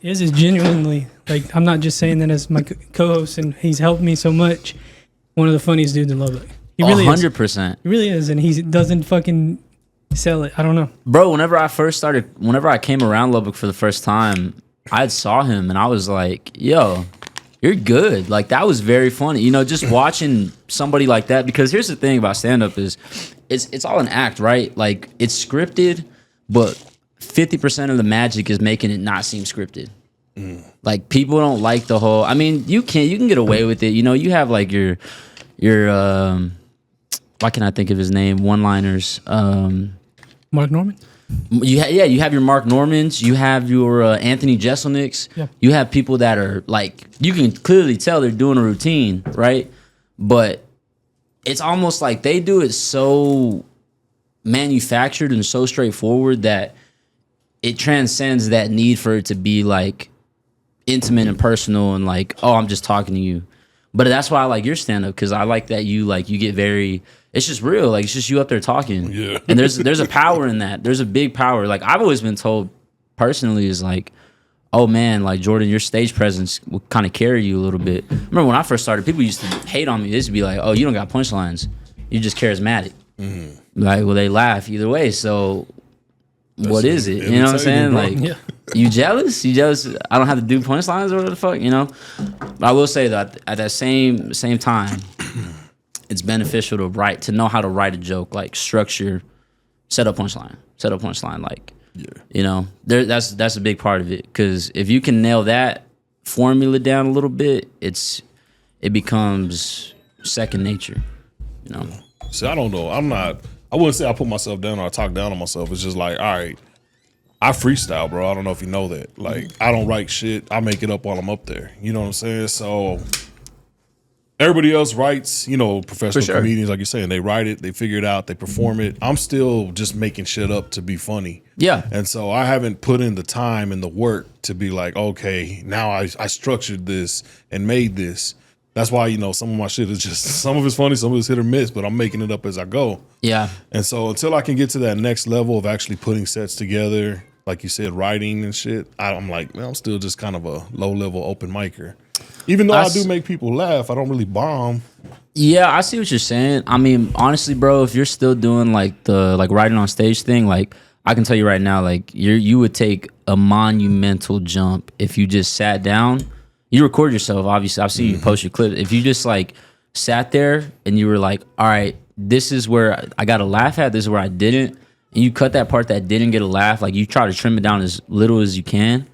His is genuinely, like, I'm not just saying that as my co-host, and he's helped me so much. One of the funniest dudes in Lubbock. He really 100%. He really is, and he doesn't fucking sell it. I don't know. Bro, whenever I came around Lubbock for the first time, I saw him and I was like, yo, you're good. Like, that was very funny. You know, just watching somebody like that, because here's the thing about stand-up is it's all an act, right? Like, it's scripted, but 50% of the magic is making it not seem scripted. Like, people don't like the whole, I mean, you can get away with it. You know, you have like your why can't I think of his name? One-liners. Mark Norman? You have your Mark Normans. You have your Anthony Jeselniks. Yeah. You have people that are like, you can clearly tell they're doing a routine, right? But it's almost like they do it so manufactured and so straightforward that it transcends that need for it to be like intimate and personal and like, oh, I'm just talking to you. But that's why I like your stand-up, because I like that you get very, it's just real. Like, it's just you up there talking. Yeah. And there's a power in that. There's a big power. Like, I've always been told personally is like, oh man, like, Jordan, your stage presence will kind of carry you a little bit. Remember when I first started, people used to hate on me. They used to be like, oh, you don't got punchlines. You're just charismatic. Mm-hmm. Like, well, they laugh either way. So what is it? You know what I'm saying? Like, Yeah. you jealous? You jealous? I don't have to do punchlines or what the fuck, you know? But I will say that at that same time, it's beneficial to know how to write a joke, like structure, set up punchline, like, you know, that's a big part of it. Because if you can nail that formula down a little bit, it becomes second nature, you know? See, I don't know. I wouldn't say I put myself down or I talk down on myself. It's just like, all right, I freestyle, bro. I don't know if you know that. Like, I don't write shit. I make it up while I'm up there. You know what I'm saying? So everybody else writes, you know, professional comedians, like you're saying, they write it, they figure it out, they perform it. I'm still just making shit up to be funny. Yeah. And so I haven't put in the time and the work to be like, okay, now I structured this and made this. That's why, you know, some of my shit is just, some of it's funny, some of it's hit or miss, but I'm making it up as I go. Yeah. And so until I can get to that next level of actually putting sets together, like you said, writing and shit, I'm like, man, I'm still just kind of a low-level open micer. Even though I do make people laugh, I don't really bomb. Yeah, I see what you're saying. I mean, honestly, bro, if you're still doing like the writing on stage thing, like, I can tell you right now, like, you would take a monumental jump if you just sat down. You record yourself, obviously. I've seen you post your clip. If you just like sat there and you were like, all right, this is where I got a laugh at, this is where I didn't, and you cut that part that didn't get a laugh, like you try to trim it down as little as you can,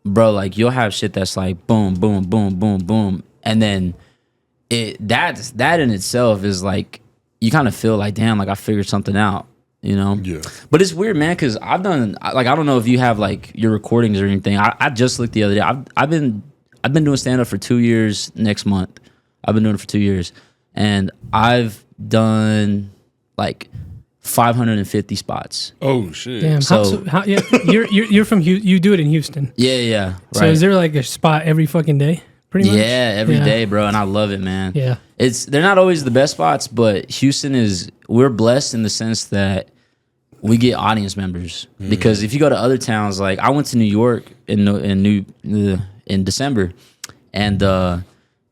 bro, like you'll have shit that's like boom, boom, boom, boom, boom. And then that in itself is like, you kind of feel like, damn, like I figured something out, you know? Yeah. But it's weird, man, because I've done, like, I don't know if you have like your recordings or anything. I just looked the other day. I've been doing stand-up for 2 years next month. I've been doing it for 2 years. And I've done like 550 spots. Oh shit! Damn. Yeah, you're from Houston. You do it in Houston. Yeah. Right. So is there like a spot every fucking day? Pretty much. Yeah, every day, bro, and I love it, man. Yeah. They're not always the best spots, but we're blessed in the sense that we get audience members. Because if you go to other towns, like I went to New York in December, and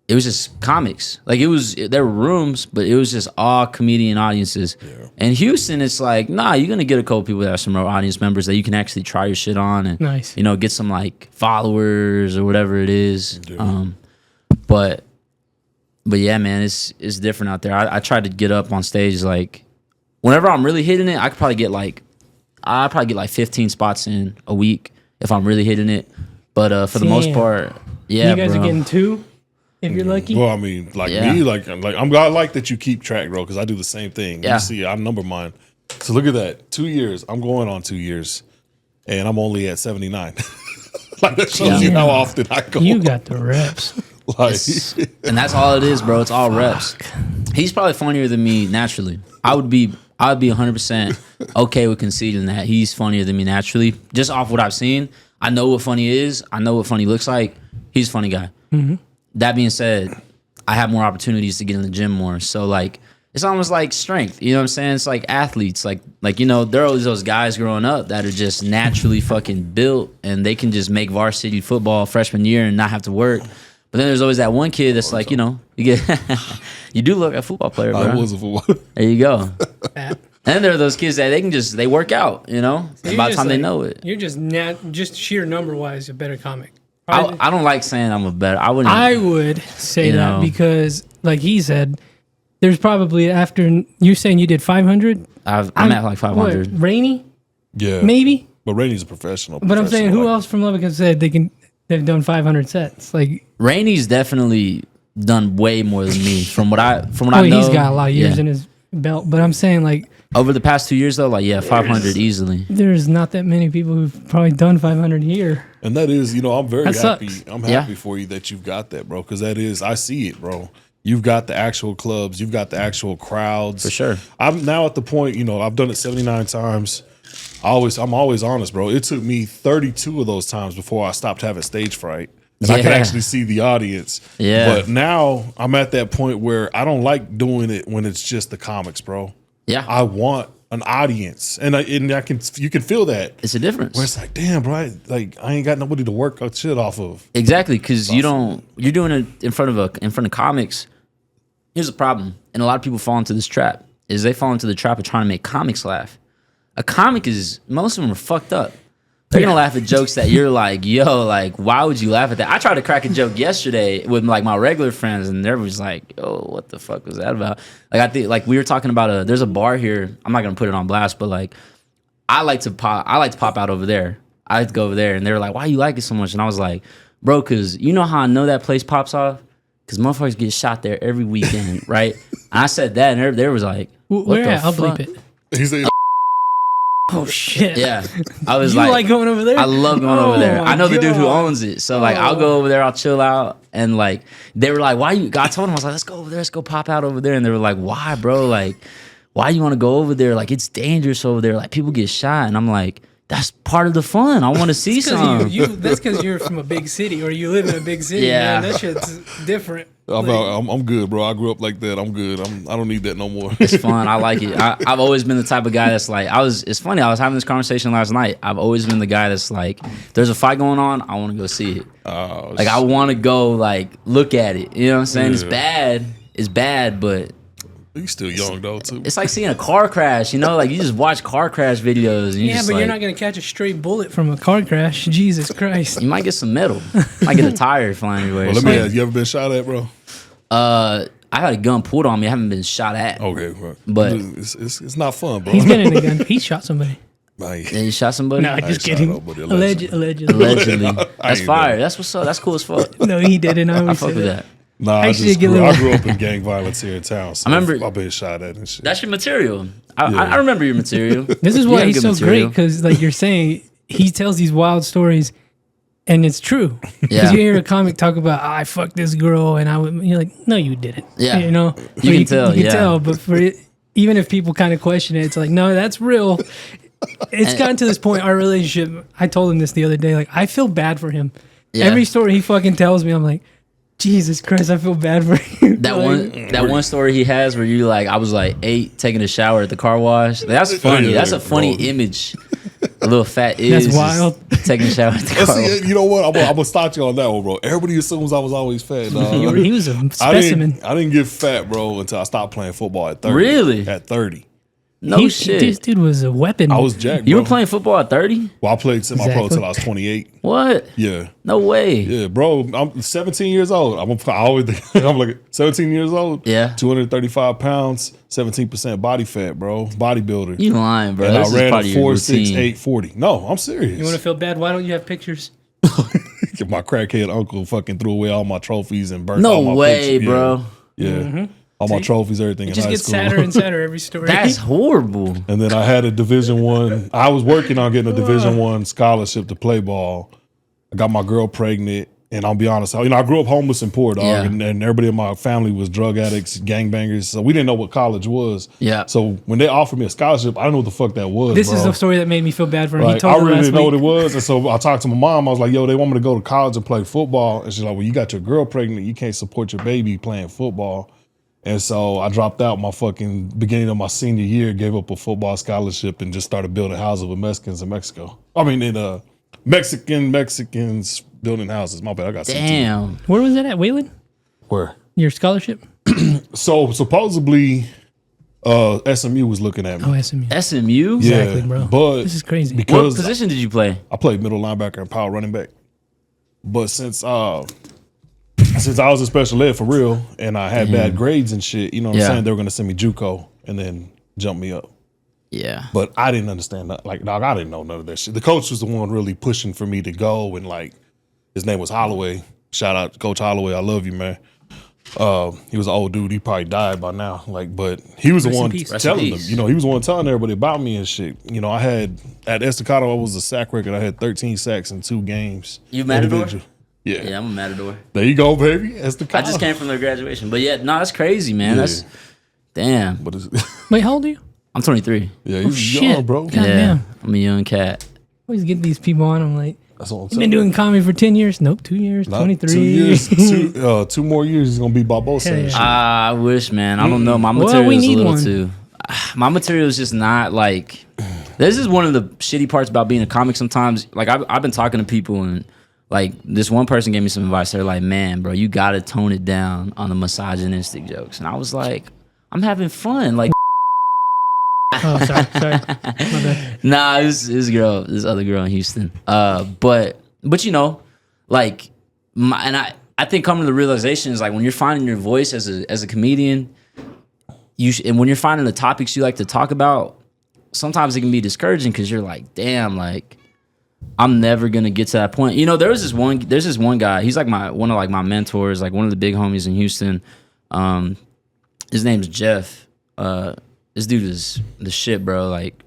it was just comics. Like there were rooms, but it was just all comedian audiences. Yeah. And Houston, it's like, nah, you're gonna get a couple people that are some real audience members that you can actually try your shit on and nice. You know, get some like followers or whatever it is. But yeah, man, it's different out there. I try to get up on stage like whenever I'm really hitting it, I probably get like 15 spots in a week if I'm really hitting it. But for the most part, yeah, you guys are getting 2 if you're lucky. Well, I mean, me, like I like that you keep track, bro, because I do the same thing. Yeah. You see, I number mine. So look at that, 2 years. I'm going on 2 years, and I'm only at 79. Like that shows you how often I go. You got the reps. Like, and that's all it is, bro. It's all reps. He's probably funnier than me naturally. I would be 100% okay with conceding that he's funnier than me naturally, just off what I've seen. I know what funny is. I know what funny looks like. He's a funny guy. Mm-hmm. That being said, I have more opportunities to get in the gym more. So like it's almost like strength. You know what I'm saying? It's like athletes. Like you know, there are always those guys growing up that are just naturally fucking built, and they can just make varsity football freshman year and not have to work. But then there's always that one kid that's like, you know, you get you do look like a football player, bro. I was a football. There you go. And there are those kids that they work out, you know, So by the time like, they know it. You're just sheer number wise a better comic. I don't like saying I'm a better. I would say You that know. because, like he said, there's probably after you saying you did 500. I'm at like 500. What, Rainey? Yeah. Maybe. But Rainey's a professional. But I'm saying, who like- else from Lubbock has said they've done 500 sets? Like, Rainey's definitely done way more than me from what I know. he's got a lot of years yeah. in his belt. But I'm saying, like, Over the past 2 years though, like 500 easily. there's not that many people who've probably done 500 here. And that is, I'm very That happy. sucks. I'm Yeah. happy for you that you've got that, bro. Because that is, I see it, bro. You've got the actual clubs. You've got the actual crowds. For sure. I'm now at the point, I've done it 79 times. I'm always honest, bro. It took me 32 of those times before I stopped having stage fright. And I could Yeah. actually see the audience. Yeah. But now I'm at that point where I don't like doing it when it's just the comics, bro. Yeah. I want an audience. And you can feel that. It's a difference. Where it's like, damn, bro, I ain't got nobody to work shit off of. Exactly, because you're doing it in front of comics. Here's the problem, and a lot of people fall into this trap, is they fall into the trap of trying to make comics laugh. A comic most of them are fucked up. They're gonna laugh at jokes that you're like, yo, like, why would you laugh at that? I tried to crack a joke yesterday with like my regular friends, and everyone's like, yo, what the fuck was that about? Like, I think like we were talking about there's a bar here. I'm not gonna put it on blast, but like, I like to pop out over there. I like to go over there, and they were like, why you like it so much? And I was like, bro, because you know how I know that place pops off? Because motherfuckers get shot there every weekend, right? And I said that, and they was like, what Where the at? I'll fuck? bleep it. He said, Oh, shit. Yeah. I was You like going over there? I love going over there. Oh, I know the dude who God. owns it. So like I'll go over there, I'll chill out. And like they were like, I told them, I was like, let's go over there, let's go pop out over there. And they were like, why, bro? Like, why you want to go over there? Like, it's dangerous over there. Like, people get shot. And I'm like, that's part of the fun. I want to see some. That's because you're from a big city or you live in a big city. Yeah. Man, that shit's different. I'm good, bro. I grew up like that. I'm good. I don't need that no more. It's fun. I like it. I've always been the type of guy that's like, it's funny. I was having this conversation last night. I've always been the guy that's like, there's a fight going on. I want to go see it. Like, I want to go like look at it. You know what I'm saying? Yeah. It's bad, but You still young though too. it's like seeing a car crash, you know? Like, you just watch car crash videos. And Yeah, but you're not going to catch a straight bullet from a car crash. Jesus Christ. You might get some metal. Might get a tire flying everywhere. Well, let me ask, you ever been shot at, bro? I had a gun pulled on me. I haven't been shot at. Okay, bro. But- it's not fun, bro. He's been in a gun. He shot somebody. Like, Yeah, you shot somebody? No, just ain't shot kidding. nobody, Allegedly. Allegedly. I That's ain't fire. done it. That's what's up. That's cool as fuck. No, he didn't. I I always fuck say with that. that. nah, I Actually, just get a grew, little- I grew up in gang violence here in town. So I remember- I've been shot at and shit. That's your material. I Yeah. remember your material. This is You why have he's good so material. great because, like you're saying, he tells these wild stories, and it's true. Because Yeah. you hear a comic talk about, I fucked this girl, and you're like, no, you didn't. Yeah. You know, You But can tell, You can yeah. tell, but for it, even if people kind of question it, it's like, no, that's real. It's gotten to this point, our relationship. I told him this the other day. Like, I feel bad for him. Yeah. Every story he fucking tells me, I'm like, Jesus Christ, I feel bad for you. That one story he has where you like, I was like 8 taking a shower at the car wash. That's funny. Yeah, That's a funny bro. image. A little fat is That's just wild. taking a shower at the But car wash. see, you know what? I'm gonna start you on that one, bro. Everybody assumes I was always fat. Dog. He was a I specimen. I didn't get fat, bro, until I stopped playing football at 30. Really? At 30. No shit. This dude was a weapon. I was jacked, You bro. were playing football at 30? Well, I played semi-pro Exactly. until I was 28. What? Yeah. No way. Yeah, bro. I'm 17 years old. I'm like 17 years old. Yeah. 235 pounds, 17% body fat, bro. Bodybuilder. You lying, bro. And This I is ran part a of your 4.6, routine. 8.40. No, I'm serious. You want to feel bad? Why don't you have pictures? My crackhead uncle fucking threw away all my trophies and burned all No my way, pictures. bro. Yeah. All my trophies, everything in Just high gets school. sadder and sadder every story. That's horrible. And then I had a Division One. I was working on getting a Division One scholarship to play ball. I got my girl pregnant, and I'll be honest, I grew up homeless and poor, dog, Yeah. and everybody in my family was drug addicts, gangbangers. So we didn't know what college was. Yeah. So when they offered me a scholarship, I didn't know what the fuck that was. This bro. is the story that made me feel bad for him. He Like, told I me really last didn't know week. what it was, and so I talked to my mom. I was like, "Yo, they want me to go to college and play football," and she's like, "Well, you got your girl pregnant. You can't support your baby playing football." And so I dropped out my fucking beginning of my senior year, gave up a football scholarship, and just started building houses with Mexicans in Mexico. I mean, in Mexicans building houses. My bad, I got Damn. Where was that at? Wayland? Where? Your scholarship? So supposedly, SMU was looking at me. Oh, SMU. SMU? Yeah, Exactly, bro. But This is crazy. What because position did you play? I played middle linebacker and power running back. But since I was in special ed for real and I had bad grades and shit, you know what I'm saying? They were gonna send me JUCO and then jump me up. Yeah. But I didn't understand that. Like, dog, I didn't know none of that shit. The coach was the one really pushing for me to go, and like, his name was Holloway. Shout out to Coach Holloway. I love you, man. He was an old dude. He probably died by now. Like, but he was the one telling them. You know, he was the one telling everybody about me and shit. You know, I had at Estacado, I was a sack record. I had 13 sacks in 2 games. You Matador? Individual. Yeah. Yeah, I'm a Matador. There you go, baby. Estacado. I just came from their graduation. But yeah, no, that's crazy, man. That's damn. But it's, Wait, how old are you? I'm 23. yeah, he's shit. young, bro. God damn. I'm a young cat. I always get these people on. I'm like, That's what I'm you've saying. been doing comedy for 10 years? Nope, 2 years, Not 23. 2 years. 2 more years, he's gonna be Barbosa. Hell and yeah. shit. I wish, man. I don't know. My Well, material we is a need little one. too. My material is just not like. This is one of the shitty parts about being a comic. Sometimes, like I've been talking to people and like this one person gave me some advice. They're like, "Man, bro, you gotta tone it down on the misogynistic jokes." And I was like, "I'm having fun." Like, Oh, sorry. My bad. nah, this other girl in Houston. But you know, like, I think coming to the realization is like when you're finding your voice as a comedian, and when you're finding the topics you like to talk about, sometimes it can be discouraging because you're like, damn, like I'm never gonna get to that point. You know, there's this one guy. He's like one of my mentors, like one of the big homies in Houston. His name's Jeff. This dude is the shit, bro. Like,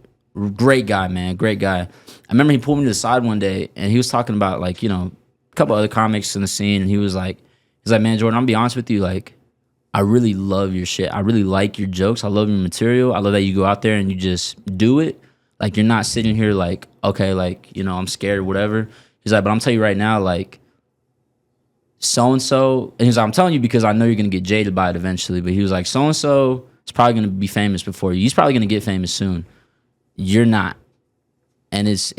great guy, man. Great guy. I remember he pulled me to the side one day and he was talking about like, you know, a couple other comics in the scene, and he's like, man, Jordan, I'm gonna be honest with you, like, I really love your shit. I really like your jokes. I love your material. I love that you go out there and you just do it. Like, you're not sitting here like, okay, like, you know, I'm scared or whatever. He's like, but I'm telling you right now, like, so-and-so, and he's like, I'm telling you because I know you're gonna get jaded by it eventually, but he was like, so-and-so is probably gonna be famous before you. He's probably gonna get famous soon. You're not. And it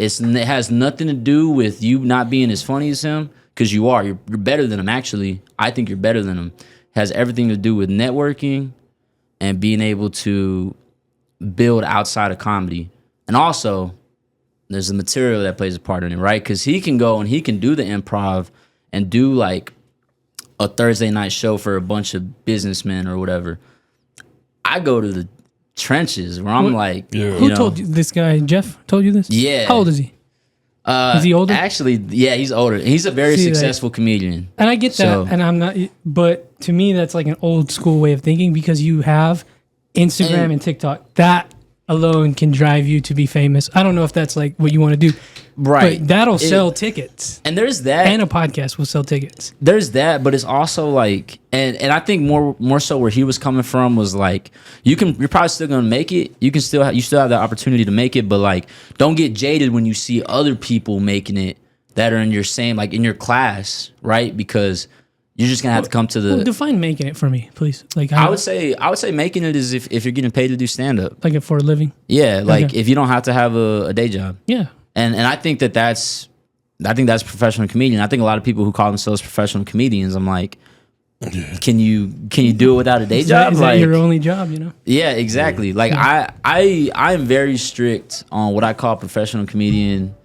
has nothing to do with you not being as funny as him, because you are. You're better than him, actually. I think you're better than him. It has everything to do with networking and being able to build outside of comedy. And also, there's the material that plays a part in it, right? Because he can go and he can do the improv and do like a Thursday night show for a bunch of businessmen or whatever. I go to the trenches where I'm like, Who told you this guy? Jeff told you this? Yeah. How old is he? Is he older? Actually, yeah, he's older. He's a very successful comedian. And I get that, So- and I'm not. But to me, that's like an old school way of thinking because you have Instagram and TikTok. That alone can drive you to be famous. I don't know if that's like what you want to do, Right. But that'll sell tickets, And there's that. and a podcast will sell tickets. There's that, but it's also like, and I think more so where he was coming from was like, you're probably still gonna make it. You still have the opportunity to make it, but like, don't get jaded when you see other people making it that are in your same, like in your class, right? Because you're just gonna have to come to the. Well, define making it for me, please. Like I would say making it is if you're getting paid to do stand up. like it for a living. Yeah, like Okay. if you don't have to have a day job. Yeah. And I think that's professional comedian. I think a lot of people who call themselves professional comedians, I'm like, can you do it without a day job? Is that your only job? You know. Yeah, exactly. Like I am very strict on what I call professional comedian.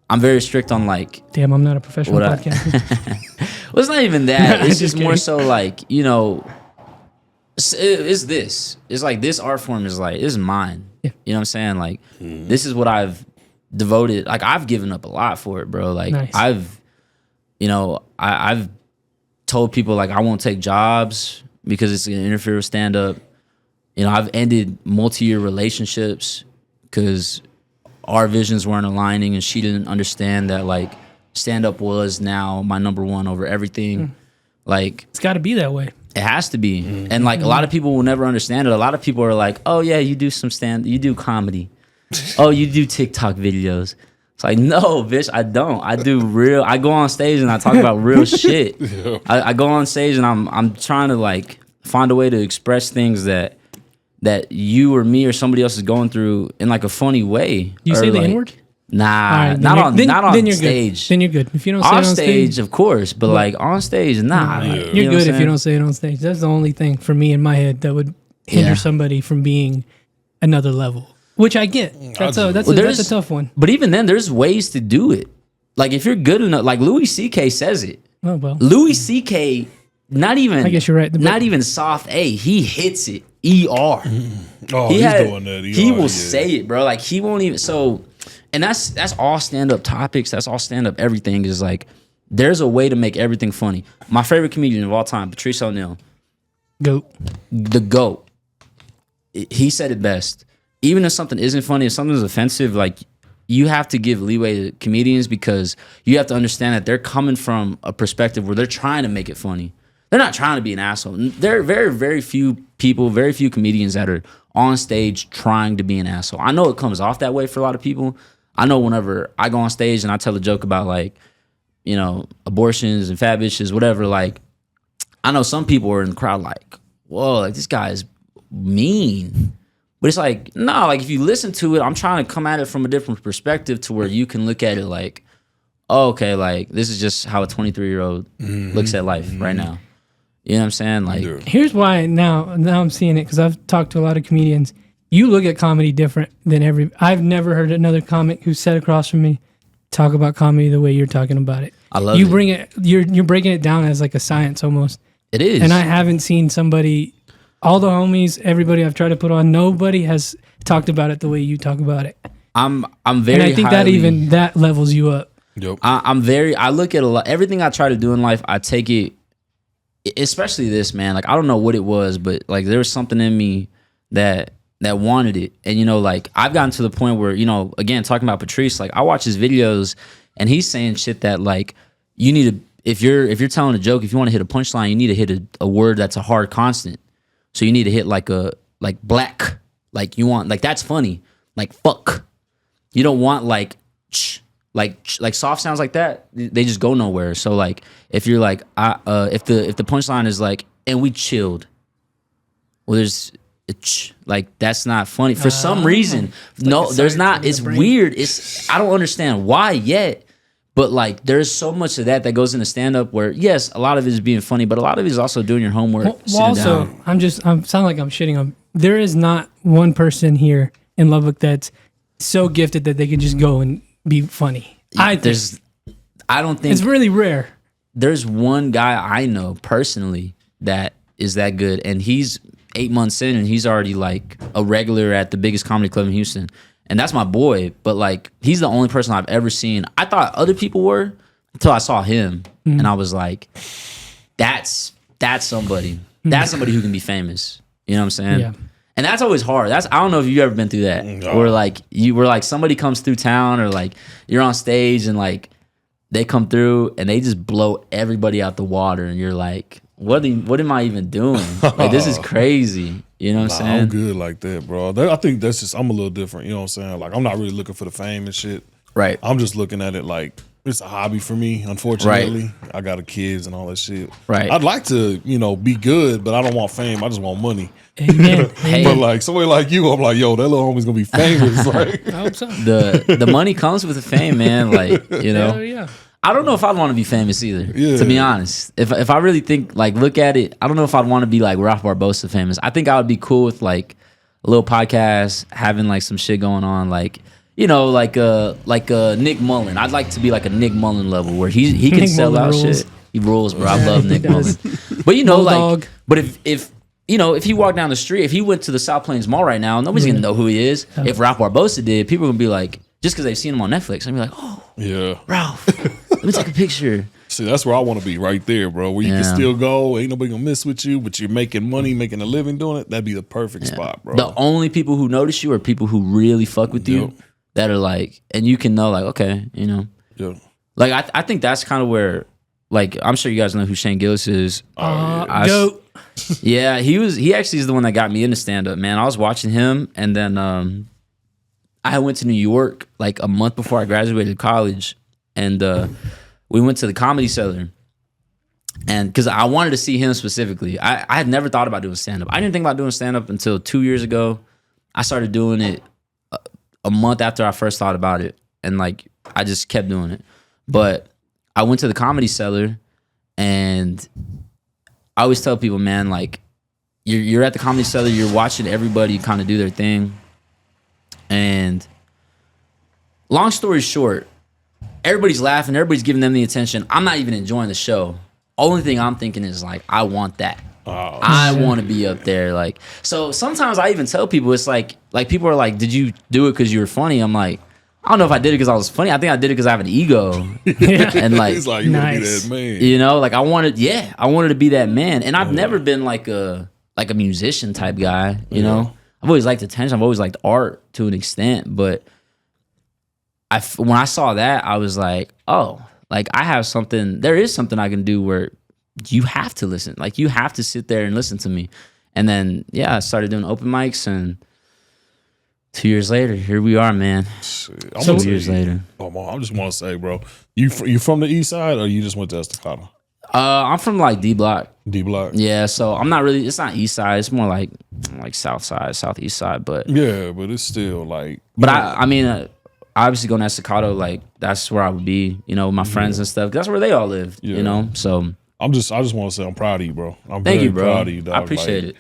I'm very strict on like. Damn, I'm not a professional What I- podcaster. Well, it's not even that. It's Just just more kidding. so like, you know, it's this. It's like this art form is like, this is mine. Yeah. You know what I'm saying? Like, this is what I've devoted. Like, I've given up a lot for it, bro. Like, Nice. I've told people like I won't take jobs because it's gonna interfere with stand up. You know, I've ended multi-year relationships because our visions weren't aligning, and she didn't understand that like stand up was now my number one over everything. Like, It's got to be that way. it has to be. And like a lot of people will never understand it. A lot of people are like, "Oh yeah, you do comedy. Oh, you do TikTok videos." It's like, no, bitch, I don't. I go on stage and I talk about real shit. I go on stage and I'm trying to like find a way to express things that you or me or somebody else is going through in like a funny way. Do you say the N-word? Nah, Right, not on you're stage. Good. Then you're good. If you don't say it Off on stage, stage, of course, but like on stage, nah. you're You know what good I'm if you saying? don't say it on stage. That's the only thing for me in my head that would hinder Yeah. somebody from being another level. Which I get. That's a tough one. But even then, there's ways to do it. Like if you're good enough, like Louis C.K. says it. Oh well. Louis C.K. Not even. I guess you're right. Not even soft A. He hits it. ER. Oh, he's doing that. He will say it, bro. Like he won't even. So, and that's all stand up topics. That's all stand up. Everything is like there's a way to make everything funny. My favorite comedian of all time, Patrice O'Neal, Goat. the GOAT. He said it best. Even if something isn't funny, if something's offensive, like you have to give leeway to comedians because you have to understand that they're coming from a perspective where they're trying to make it funny. They're not trying to be an asshole. There are very, very few people, very few comedians that are on stage trying to be an asshole. I know it comes off that way for a lot of people. I know whenever I go on stage and I tell a joke about like, you know, abortions and fat bitches, whatever, like, I know some people are in the crowd like, whoa, like this guy is mean. But it's like, no, like if you listen to it, I'm trying to come at it from a different perspective to where you can look at it like, oh, okay, like this is just how a 23-year-old looks at life right now. You know what I'm saying? Like, here's why now I'm seeing it because I've talked to a lot of comedians. You look at comedy different than I've never heard another comic who sat across from me talk about comedy the way you're talking about it. I love you it. bring it. You're breaking it down as like a science almost. It is. And I haven't seen somebody. All the homies, everybody I've tried to put on, nobody has talked about it the way you talk about it. I'm very. And I think that levels you up. Yep. I look at a lot. Everything I try to do in life, I take it. Especially this, man. Like I don't know what it was, but like there was something in me that wanted it. And you know, like I've gotten to the point where, you know, again talking about Patrice, like I watch his videos and he's saying shit that like you need to. If you're telling a joke, if you want to hit a punchline, you need to hit a word that's a hard consonant. So you need to hit like black, like you want, like that's funny, like fuck. You don't want like like soft sounds like that. They just go nowhere. So like if you're like if the punchline is like and we chilled, well there's like that's not funny for some reason. No, there's not. It's weird. I don't understand why yet. But like, there's so much of that goes into stand up where yes, a lot of it is being funny, but a lot of it is also doing your homework. Well also, down. I'm sound like I'm shitting on. There is not one person here in Lubbock that's so gifted that they can just go and be funny. I don't think it's really rare. There's one guy I know personally that is that good, and he's 8 months in, and he's already like a regular at the biggest comedy club in Houston. And that's my boy, but like he's the only person I've ever seen. I thought other people were until I saw him, and I was like, "That's somebody. That's somebody who can be famous." You know what I'm saying? Yeah. And that's always hard. I don't know if you've ever been through that, where like somebody comes through town, or like you're on stage and like they come through and they just blow everybody out the water, and you're like, "What am I even doing? Like this is crazy." You know what I'm saying? I'm good like that, bro. I think that's just, I'm a little different. You know what I'm saying? Like, I'm not really looking for the fame and shit. Right. I'm just looking at it like it's a hobby for me, unfortunately. Right. I got kids and all that shit. Right. I'd like to, you know, be good, but I don't want fame. I just want money. Amen. But like somebody like you, I'm like, yo, that little homie's gonna be famous. Like, I hope so. The money comes with the fame, man. Like, you know. Hell yeah. I don't know if I'd want to be famous either, yeah. to be honest. If I really think, like, look at it, I don't know if I'd want to be like Ralph Barbosa famous. I think I would be cool with like a little podcast, having like some shit going on, like, you know, like a Nick Mullen. I'd like to be like a Nick Mullen level where he can sell out shit. He rules, bro. I love Nick Mullen. But you know, like, but if you know, if he walked down the street, if he went to the South Plains Mall right now, nobody's gonna know who he is. If Ralph Barbosa did, people are gonna be like, just because they've seen him on Netflix, I'd be like, oh, yeah, Ralph, let me take a picture. See, that's where I want to be, right there, bro. Where you can still go, ain't nobody gonna mess with you, but you're making money, making a living doing it. That'd be the perfect spot, bro. The only people who notice you are people who really fuck with you, that are like, and you can know, like, okay, you know, like I think that's kind of where, like, I'm sure you guys know who Shane Gillis is. Goat. Yeah, he actually is the one that got me into stand up, man. I was watching him, and then I went to New York like a month before I graduated college, and we went to the Comedy Cellar, And because I wanted to see him specifically. I had never thought about doing stand-up. I didn't think about doing stand-up until 2 years ago. I started doing it a month after I first thought about it. And like, I just kept doing it. But I went to the Comedy Cellar, and I always tell people, man, like, you're at the Comedy Cellar, you're watching everybody kind of do their thing. And long story short, everybody's laughing, everybody's giving them the attention. I'm not even enjoying the show. Only thing I'm thinking is like, I want that. Oh, I want to be up there. Like, so sometimes I even tell people, it's like people are like, did you do it because you were funny? I'm like, I don't know if I did it because I was funny. I think I did it because I have an ego. Yeah. And like, he's like, you want to be that man. You know, like I wanted to be that man. And I've never been like a musician type guy, you know? I've always liked attention. I've always liked art to an extent. But when I saw that, I was like, oh, like I have something, there is something I can do where you have to listen. Like you have to sit there and listen to me. And then, yeah, I started doing open mics, and 2 years later, here we are, man. Shit, 2 years later. Oh, man, I just want to say, bro, you from the east side, or you just went to Estacado? I'm from like D Block. D Block. Yeah, so I'm not really. It's not east side. It's more like south side, southeast side. But yeah, but it's still like. But I mean, obviously going to Estacado, like that's where I would be, you know, with my friends and stuff. 'Cause that's where they all lived, you know. So I just want to say I'm proud of you, bro. I'm Thank very you, bro. proud of you, dog. I appreciate it.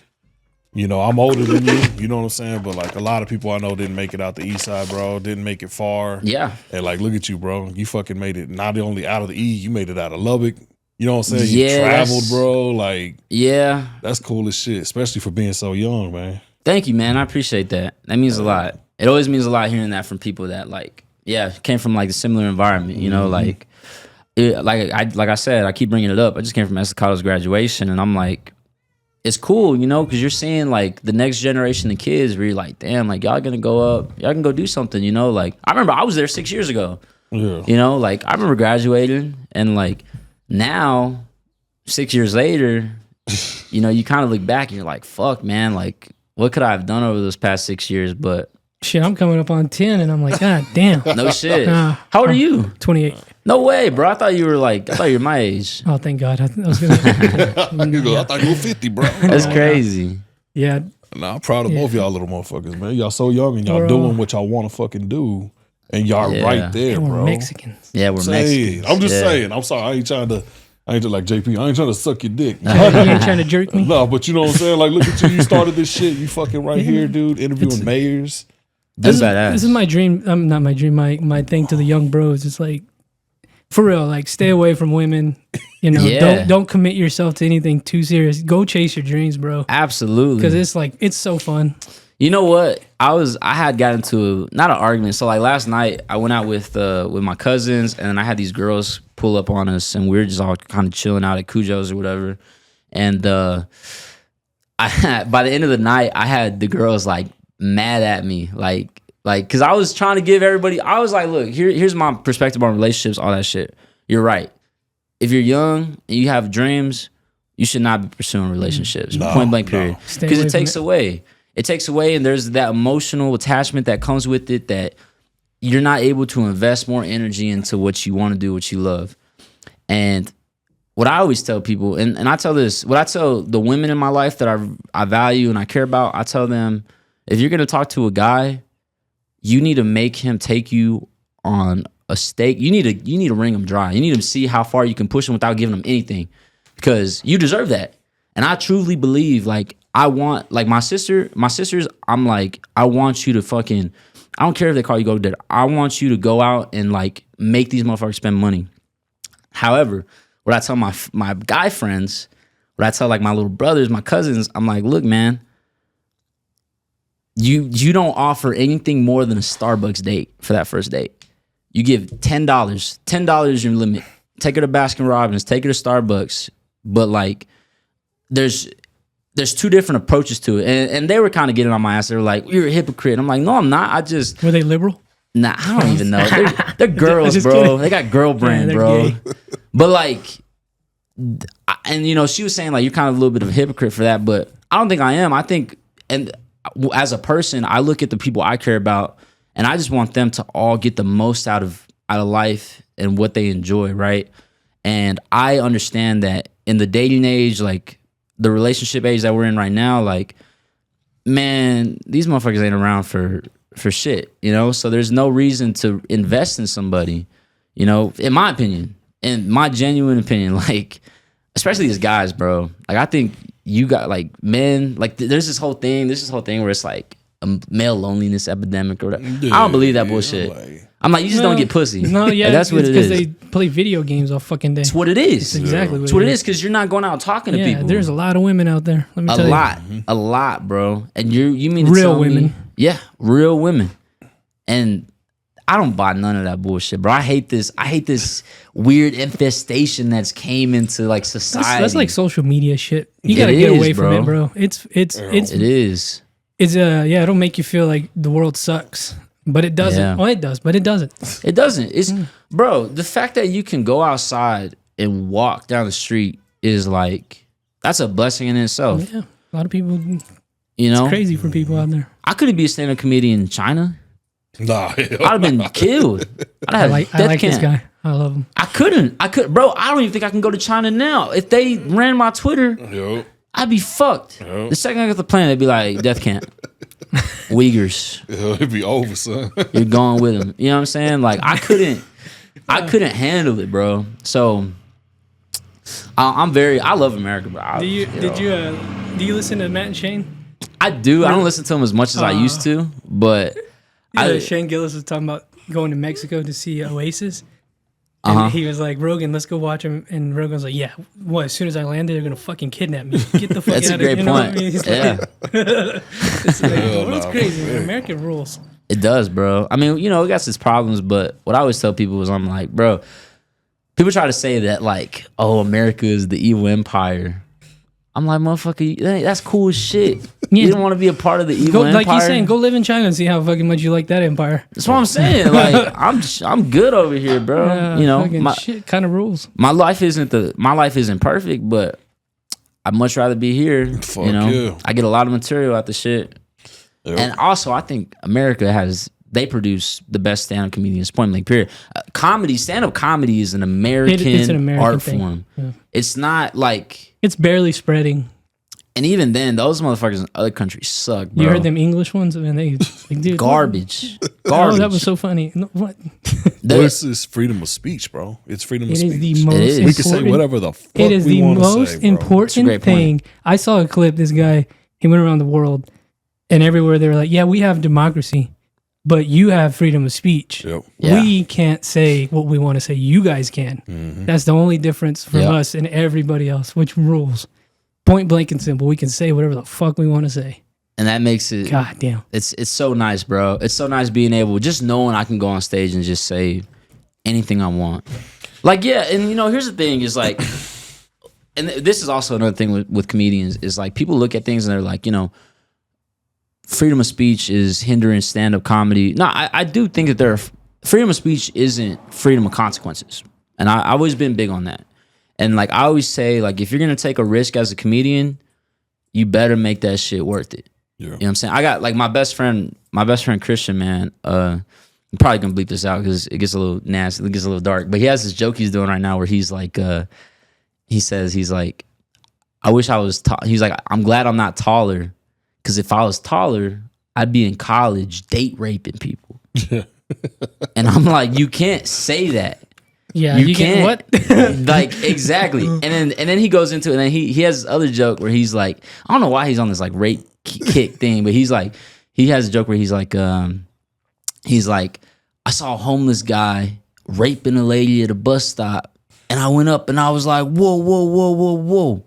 You know, I'm older than you. You know what I'm saying? But like a lot of people I know didn't make it out the east side, bro. Didn't make it far. Yeah. And like, look at you, bro. You fucking made it not only out of the E, you made it out of Lubbock. You know what I'm saying? You traveled, bro. Like, yeah, that's cool as shit, especially for being so young, man. Thank you, man. I appreciate that. That means a lot. It always means a lot hearing that from people that like, came from like a similar environment. You know, like I said, I keep bringing it up. I just came from Estacado's graduation, and I'm like, it's cool, you know, because you're seeing like the next generation of kids where you're like, damn, like y'all gonna go up, y'all can go do something, you know. Like I remember I was there 6 years ago. Yeah. You know, like I remember graduating, and like now, 6 years later, you know, you kind of look back and you're like, fuck, man, like what could I have done over those past 6 years? But shit, I'm coming up on 10, and I'm like, God damn. No shit. How old are you? 28. No way, bro. I thought you were my age. Oh, thank God. I was gonna. I thought you were 50, bro. That's crazy. Yeah. Nah, I'm proud of both y'all little motherfuckers, man. Y'all so young, and y'all doing what y'all want to fucking do, and y'all right there, and we're bro. Mexicans. Yeah, we're Mexicans. I'm just saying. I'm sorry. I ain't just like JP. I ain't trying to suck your dick. You ain't trying to jerk me? No, but you know what I'm saying? Like, look at you. You started this shit. You fucking right here, dude. Interviewing mayors. That's badass. This is my dream. Not my dream. My thing to the young bros. It's like, for real, like stay away from women. You know, don't commit yourself to anything too serious. Go chase your dreams, bro. Absolutely. Because it's like, it's so fun. You know what? I had gotten into not an argument. So like last night I went out with my cousins, and I had these girls pull up on us, and we were just all kind of chilling out at Cujo's or whatever. And by the end of the night, I had the girls like mad at me, like because I was trying to give everybody. I was like, look, here's my perspective on relationships, all that shit. You're right. If you're young and you have dreams, you should not be pursuing relationships. Point blank, period. Because it takes away. It takes away, and there's that emotional attachment that comes with it that you're not able to invest more energy into what you want to do, what you love. And what I always tell people, and I tell this, what I tell the women in my life that I value and I care about, I tell them, if you're going to talk to a guy, you need to make him take you on a stake. You need to wring him dry. You need to see how far you can push him without giving him anything, because you deserve that. And I truly believe, like, I want, like my sisters, I'm like, I want you to fucking, I don't care if they call you go dead. I want you to go out and like make these motherfuckers spend money. However, what I tell my guy friends, what I tell like my little brothers, my cousins, I'm like, look, man, you don't offer anything more than a Starbucks date for that first date. You give $10. $10 is your limit. Take her to Baskin Robbins, take her to Starbucks. But like, there's two different approaches to it. And they were kind of getting on my ass. They were like, you're a hypocrite. I'm like, no, I'm not. I just... Were they liberal? Nah, I don't even know. They're girls, bro. Kidding. They got girl brand, bro. But like, and you know, she was saying like, you're kind of a little bit of a hypocrite for that, but I don't think I am. I think, and as a person, I look at the people I care about, and I just want them to all get the most out of life and what they enjoy, right? And I understand that in the dating age, like the relationship age that we're in right now, like, man, these motherfuckers ain't around for shit, you know? So there's no reason to invest in somebody, you know, in my opinion, in my genuine opinion, like, especially as guys, bro. Like, I think you got, like, men, like, there's this whole thing where it's like a male loneliness epidemic or whatever. Yeah, I don't believe that bullshit. I'm like, you just don't get pussy. No, yeah, like, that's what it is. Because they play video games all fucking day. It's what it is. It's exactly what it is. Because you're not going out talking to people. There's a lot of women out there. Let me tell you. A lot, bro. And you mean to real tell women? Me, yeah, real women. And I don't buy none of that bullshit, bro. I hate this weird infestation that's came into like society. That's like social media shit. You gotta get away from it, bro. It is. It'll make you feel like the world sucks. But it doesn't. Yeah. Well, it does, but it doesn't. It doesn't. It's bro, the fact that you can go outside and walk down the street is like, that's a blessing in itself. Yeah. A lot of people, you know, it's crazy for people out there. I couldn't be a stand-up comedian in China. Nah, I'd have been killed. I like this guy. I love him. I couldn't, bro. I don't even think I can go to China now. If they ran my Twitter, I'd be fucked. The second I got the plane, they'd be like, death camp. Uyghurs. It'd be over, son. You're going with them. You know what I'm saying? Like, I couldn't handle it, bro. So I love America, bro. Do you listen to Matt and Shane? I do. I don't listen to them as much as I used to, but Shane Gillis was talking about going to Mexico to see Oasis. And he was like, Rogan, let's go watch him. And Rogan was like, yeah, what? As soon as I landed, they're going to fucking kidnap me. Get the fuck That's out a great of point. I mean? It's like, it's crazy, man. American rules. It does, bro. I mean, you know, it got its problems, but what I always tell people is I'm like, bro, people try to say that like, oh, America is the evil empire. I'm like, motherfucker, that's cool as shit. Yeah. You don't want to be a part of the evil empire. Like you're saying, go live in China and see how fucking much you like that empire. That's what I'm saying. Like, I'm good over here, bro. Yeah, you know, shit kind of rules. My life isn't perfect, but I'd much rather be here. Fuck you know, yeah. I get a lot of material out the shit, and also I think America they produce the best stand-up comedians. Point blank. Period. Stand-up comedy is an American art form. Yeah. It's not like. It's barely spreading. And even then, those motherfuckers in other countries suck, bro. You heard them English ones? I mean, they like, dude, garbage. Oh, that was so funny. No, what? This is freedom of speech, bro. It's freedom of speech. It is the most important. We can say whatever the fuck we want to say, It is the most important thing. I saw a clip. This guy, he went around the world, and everywhere they were like, yeah, we have democracy, but you have freedom of speech. Yep. Yeah. We can't say what we want to say. You guys can. Mm-hmm. That's the only difference from us and everybody else, which rules. Point blank and simple. We can say whatever the fuck we want to say. And that makes it... God damn. It's so nice, bro. It's so nice being able... Just knowing I can go on stage and just say anything I want. Like, yeah, and you know, here's the thing is like... And this is also another thing with comedians is like people look at things and they're like, you know, freedom of speech is hindering stand-up comedy. No, I do think that freedom of speech isn't freedom of consequences. And I've always been big on that. And like I always say, like if you're gonna take a risk as a comedian, you better make that shit worth it. Yeah. You know what I'm saying? I got like my best friend Christian, man. I'm probably gonna bleep this out because it gets a little nasty, it gets a little dark. But he has this joke he's doing right now where he's like, he's like, I wish I was tall. He's like, I'm glad I'm not taller, because if I was taller, I'd be in college date raping people. And I'm like, you can't say that. Yeah, you can't. What? Like exactly. And then he goes into it, and then he has this other joke where he's like, I don't know why he's on this like rape kick thing, but he's like, he has a joke where he's like, I saw a homeless guy raping a lady at a bus stop, and I went up and I was like, whoa,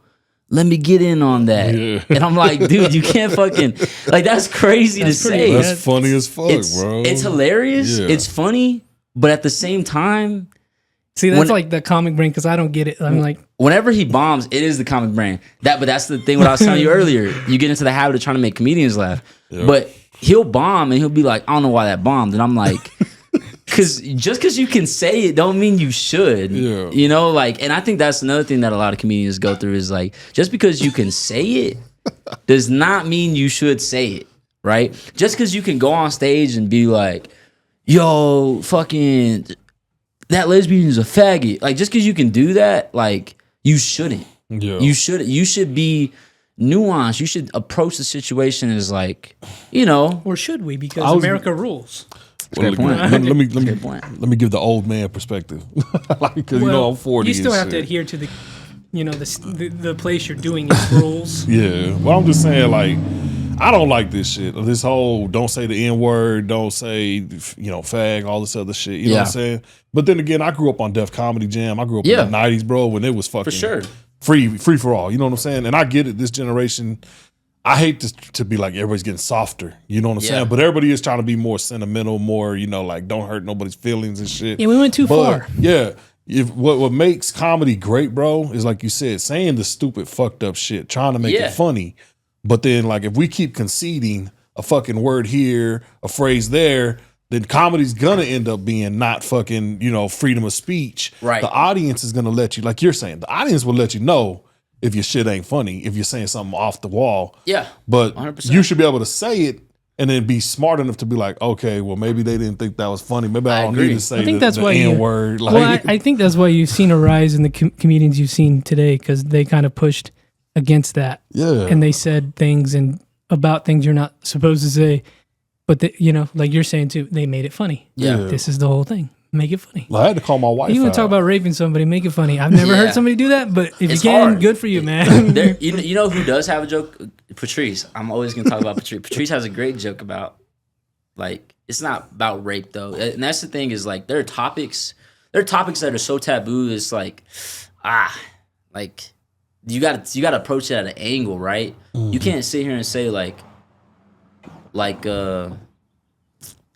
let me get in on that. Yeah. And I'm like, dude, you can't fucking like that's crazy to say. That's funny as fuck, bro. It's hilarious. Yeah. It's funny, but at the same time. See, that's like the comic brain, because I don't get it. I'm like, whenever he bombs, it is the comimic brain. But that's the thing. What I was telling you earlier, you get into the habit of trying to make comedians laugh. Yep. But he'll bomb and he'll be like, I don't know why that bombed, and I'm like, because you can say it, don't mean you should. Yeah. You know, like, and I think that's another thing that a lot of comedians go through is like, just because you can say it does not mean you should say it, right? Just because you can go on stage and be like, yo, fucking. That lesbian is a faggot. Like, just because you can do that, like, you shouldn't. Yeah. You should be nuanced. You should approach the situation as like, you know. Or should we? Because America rules. Well, let me give the old man perspective. Like, because you know I'm 40. You still have to adhere to the, you know, the place you're doing its rules. Yeah. Well, I'm just saying, like, I don't like this shit. This whole don't say the N word, don't say, you know, fag, all this other shit. You know what I'm saying? But then again, I grew up on Def Comedy Jam. I grew up in the 90s, bro, when it was fucking for sure free for all. You know what I'm saying? And I get it. This generation, I hate this to be like everybody's getting softer. You know what I'm saying? But everybody is trying to be more sentimental, more, you know, like don't hurt nobody's feelings and shit. Yeah, we went too far. Yeah. What makes comedy great, bro, is like you said, saying the stupid, fucked up shit, trying to make it funny. But then, like, if we keep conceding a fucking word here, a phrase there, then comedy's gonna end up being not fucking, you know, freedom of speech. Right. The audience is gonna let you, like you're saying, the audience will let you know if your shit ain't funny, if you're saying something off the wall. Yeah. But 100%. you should be able to say it and then be smart enough to be like, okay, well, maybe they didn't think that was funny. Maybe I don't need to say the N-word. Like, well, I think that's why you've seen a rise in the comedians you've seen today, because they kind of pushed against that. Yeah. And they said things about things you're not supposed to say. But, you know, like you're saying too, they made it funny. Yeah. This is the whole thing. Make it funny. Well, I had to call my wife. You want to talk about raping somebody, make it funny. I've never heard somebody do that, but if it's you can, hard. good for you, man. You know who does have a joke? Patrice. I'm always going to talk about Patrice. Patrice has a great joke about, like, it's not about rape, though. And that's the thing is, like, there are topics that are so taboo. It's like, like, you got to approach it at an angle, right? You can't sit here and say, like,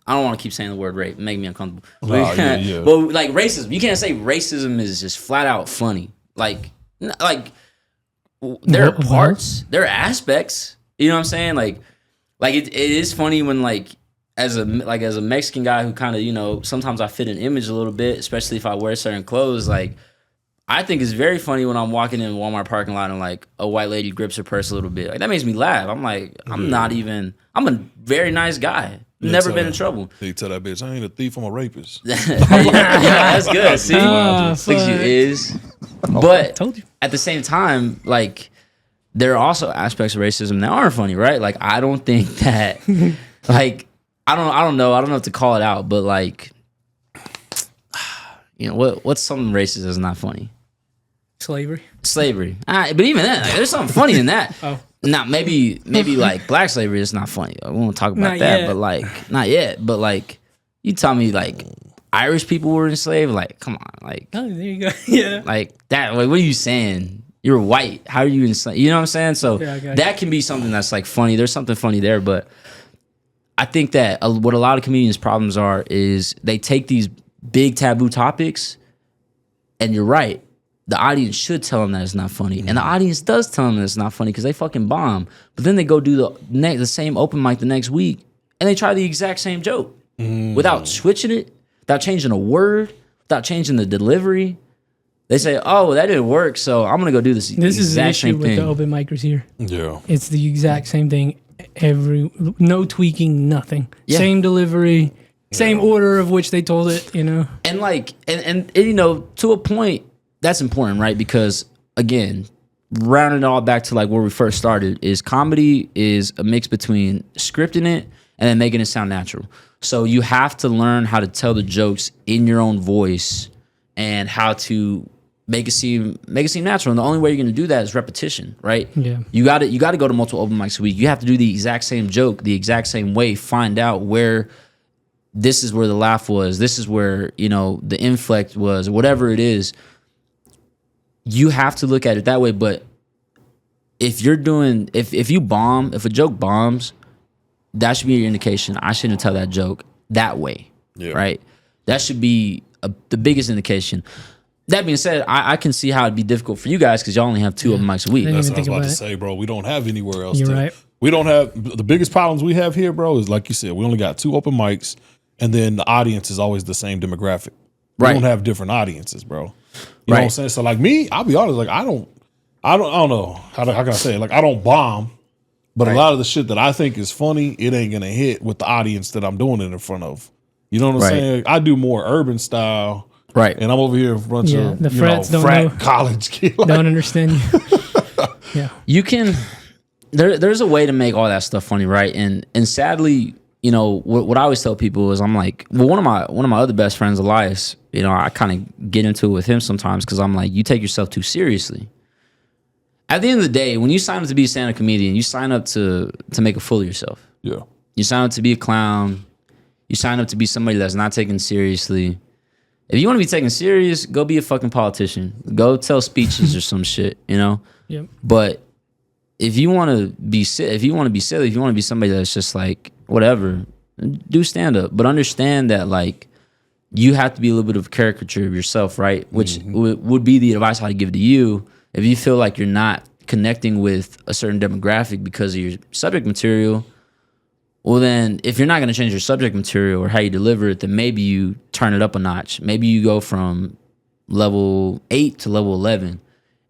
I don't want to keep saying the word rape. It make me uncomfortable. But like racism, you can't say racism is just flat out funny. Like there are parts, there are aspects. You know what I'm saying? Like it is funny when like as a Mexican guy who kind of, you know, sometimes I fit an image a little bit, especially if I wear certain clothes. Like I think it's very funny when I'm walking in a Walmart parking lot and like a white lady grips her purse a little bit. Like that makes me laugh. I'm like, I'm a very nice guy. Never been in trouble. You tell that bitch, I ain't a thief, I'm a rapist. yeah, that's good. See, 6 you is. But told you. At the same time, like there are also aspects of racism that aren't funny, right? Like I don't think that, like I don't know what to call it out, but like, you know, what's something racist that's not funny? Slavery. But even then, like, there's something funny in that. Not maybe like black slavery is not funny. We won't talk about that, but like not yet. But like you tell me like Irish people were enslaved, like come on, like there you go. Yeah. Like that, like what are you saying? You're white. How are you enslaved? You know what I'm saying? So that can be something that's like funny. There's something funny there, but I think that what a lot of comedians' problems are is they take these big taboo topics, and you're right. The audience should tell them that it's not funny. And the audience does tell them that it's not funny because they fucking bomb. But then they go do the same open mic the next week and they try the exact same joke without switching it, without changing a word, without changing the delivery. They say, oh, that didn't work, so I'm going to go do this This is the issue with the open micers here. Yeah. It's the exact same thing. No tweaking, nothing. Yeah. Same delivery, same order of which they told it, you know. And like, and you know, to a point, that's important, right? Because again, rounding it all back to like where we first started, is comedy is a mix between scripting it and then making it sound natural. So you have to learn how to tell the jokes in your own voice and how to make it seem natural. And the only way you're gonna do that is repetition, right? Yeah. You got to go to multiple open mics a week. You have to do the exact same joke the exact same way. Find out where this is where the laugh was. This is where, you know, the inflect was. Whatever it is. You have to look at it that way, but if you're doing, if you bomb, if a joke bombs, that should be your indication. I shouldn't tell that joke that way, right? That should be the biggest indication. That being said, I can see how it'd be difficult for you guys because y'all only have 2 open mics a week. That's what I was about to say, bro. We don't have anywhere else. You're right. We don't have, the biggest problems we have here, bro, is like you said, we only got 2 open mics, and then the audience is always the same demographic. We don't have different audiences, bro. You know what I'm saying? So like me, I'll be honest, like I don't know how can I say it? Like I don't bomb, but a lot of the shit that I think is funny, it ain't gonna hit with the audience that I'm doing it in front of. You know what I'm saying? I do more urban style, Right. And I'm over here in front of the frats don't frat know. college kid. Like, Don't understand you. Yeah. You can there's a way to make all that stuff funny, right? And sadly, you know, what I always tell people is I'm like, well, one of my other best friends, Elias, you know, I kind of get into it with him sometimes because I'm like, you take yourself too seriously. At the end of the day, when you sign up to be a stand-up comedian, you sign up to make a fool of yourself. Yeah. You sign up to be a clown. You sign up to be somebody that's not taken seriously. If you want to be taken serious, go be a fucking politician. Go tell speeches or some shit, you know? Yep. But if you want to be silly, if you want to be somebody that's just like, whatever, do stand-up. But understand that, like, you have to be a little bit of a caricature of yourself, right? Which would be the advice I'd give to you. If you feel like you're not connecting with a certain demographic because of your subject material, well then, if you're not going to change your subject material or how you deliver it, then maybe you turn it up a notch. Maybe you go from level 8 to level 11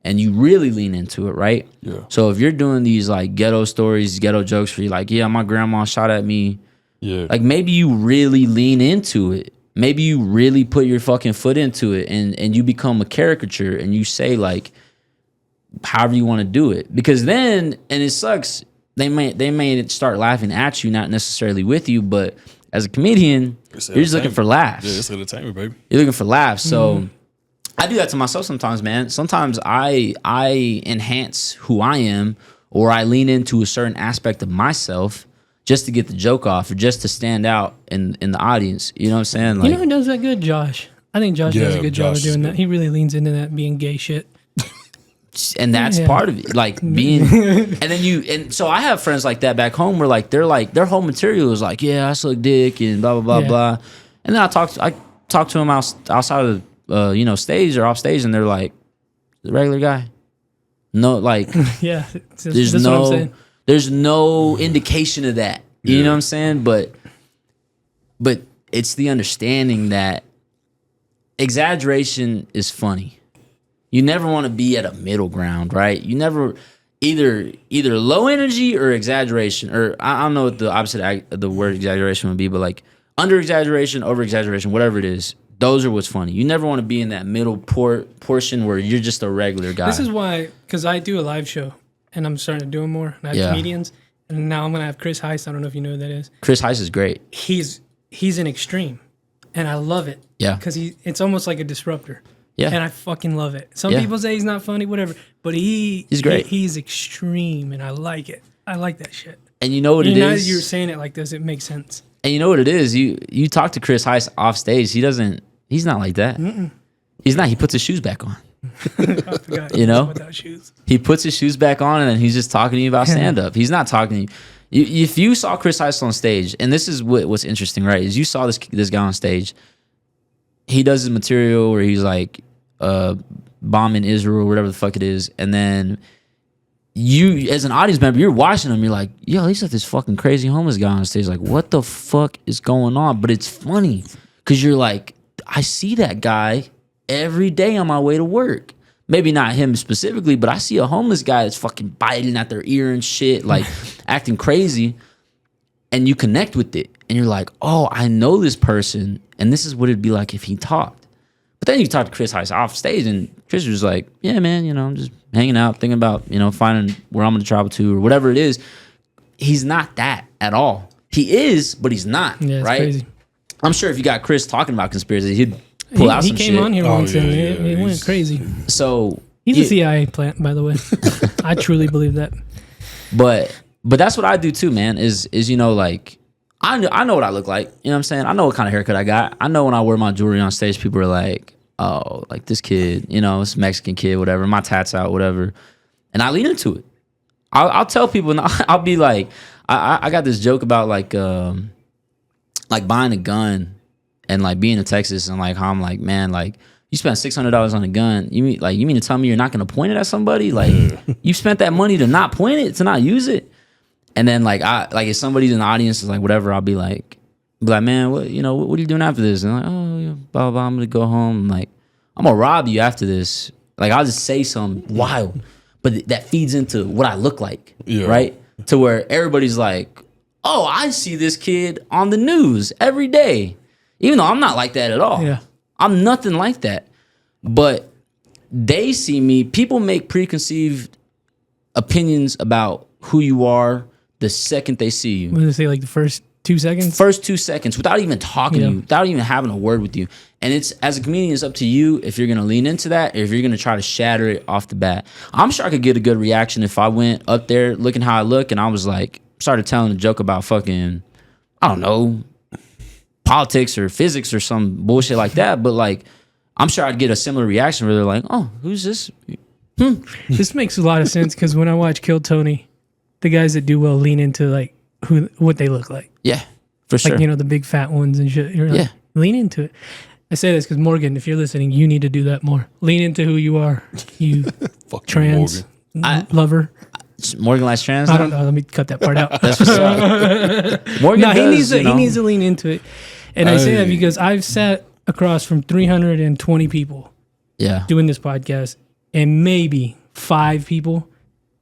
and you really lean into it, right? Yeah. So if you're doing these like ghetto stories, ghetto jokes where you're like, yeah, my grandma shot at me. Yeah. Like maybe you really lean into it. Maybe you really put your fucking foot into it and you become a caricature and you say like, however you want to do it, because then, and it sucks, they may start laughing at you, not necessarily with you, but as a comedian, you're just looking for laughs. Yeah, it's entertainment, baby. You're looking for laughs. So I do that to myself sometimes, man. Sometimes I enhance who I am, or I lean into a certain aspect of myself just to get the joke off or just to stand out in the audience. You know what I'm saying? Like, You know who does that good? Josh. I think Josh does a good job of doing that. He really leans into that being gay shit. and that's part of it, like being and then and so I have friends like that back home where like their whole material is like, yeah, I suck dick and blah blah blah blah, and then I talk to them outside of you know, stage or off stage, and they're like, the regular guy, no, like yeah, there's no indication of that, you know what I'm saying? But it's the understanding that exaggeration is funny. You never want to be at a middle ground, right? You never either low energy or exaggeration, or I don't know what the opposite of the word exaggeration would be, but like under exaggeration, over exaggeration, whatever it is, those are what's funny. You never want to be in that middle portion where you're just a regular guy. This is why, because I do a live show and I'm starting to do it more. And I have comedians, and now I'm gonna have Chris Heiss. I don't know if you know who that is. Chris Heiss is great. He's an extreme, and I love it. Yeah, because it's almost like a disruptor. Yeah. And I fucking love it. Some people say he's not funny, whatever. But he's great. He's extreme, and I like it. I like that shit. And you know what it is? Now that you're saying it like this, it makes sense. And you know what it is? You talk to Chris Heiss off stage. He's not like that. He's not. He puts his shoes back on. I forgot. You know? Without shoes. He puts his shoes back on, and then he's just talking to you about stand-up. He's not talking to you. If you saw Chris Heiss on stage, and this is what's interesting, right? Is you saw this guy on stage. He does his material where he's like, bombing Israel or whatever the fuck it is, and then you as an audience member, you're watching him, you're like, yo, he's like this fucking crazy homeless guy on stage, like what the fuck is going on? But it's funny because you're like, I see that guy every day on my way to work. Maybe not him specifically, but I see a homeless guy that's fucking biting at their ear and shit, like acting crazy, and you connect with it, and you're like, oh, I know this person, and this is what it'd be like if he talked. But then you talk to Chris Heiss off stage, and Chris was like, yeah, man, you know, I'm just hanging out, thinking about, you know, finding where I'm going to travel to or whatever it is. He's not that at all. He is, but he's not, right? Crazy. I'm sure if you got Chris talking about conspiracy, he'd pull out some shit. He came on here once and it went crazy. So he's a CIA plant, by the way. I truly believe that. But that's what I do too, man, is you know, like, I know what I look like. You know what I'm saying? I know what kind of haircut I got. I know when I wear my jewelry on stage, people are like, oh, like this kid, you know, this Mexican kid, whatever, my tats out, whatever. And I lean into it. I'll tell people, and I'll be like, I got this joke about like buying a gun and like being in Texas, and like how I'm like, man, like you spent $600 on a gun. You mean to tell me you're not going to point it at somebody? Like you spent that money to not point it, to not use it. And then like if somebody's in the audience is like whatever, I'll be like, man, what are you doing after this? And like, oh, yeah, blah blah. I'm gonna go home. I'm like, I'm gonna rob you after this. Like I'll just say something wild, but that feeds into what I look like, right? To where everybody's like, oh, I see this kid on the news every day, even though I'm not like that at all. Yeah, I'm nothing like that. But they see me, people make preconceived opinions about who you are the second they see you. What did they say, like the first 2 seconds? First 2 seconds, without even talking to you, without even having a word with you. And it's, as a comedian, it's up to you if you're gonna lean into that or if you're gonna try to shatter it off the bat. I'm sure I could get a good reaction if I went up there looking how I look and I was like, started telling a joke about fucking, I don't know, politics or physics or some bullshit like that. But like, I'm sure I'd get a similar reaction where they're like, oh, who's this? This makes a lot of sense because when I watch Kill Tony, the guys that do well lean into like what they look like. Yeah, for sure. Like, you know, the big fat ones and shit. You're like, lean into it. I say this because Morgan, if you're listening, you need to do that more. Lean into who you are. You trans lover. Morgan likes trans? I don't know. Let me cut that part out. That's what's up. Morgan no, does, he needs to lean into it. And I say that because I've sat across from 320 people doing this podcast, and maybe 5 people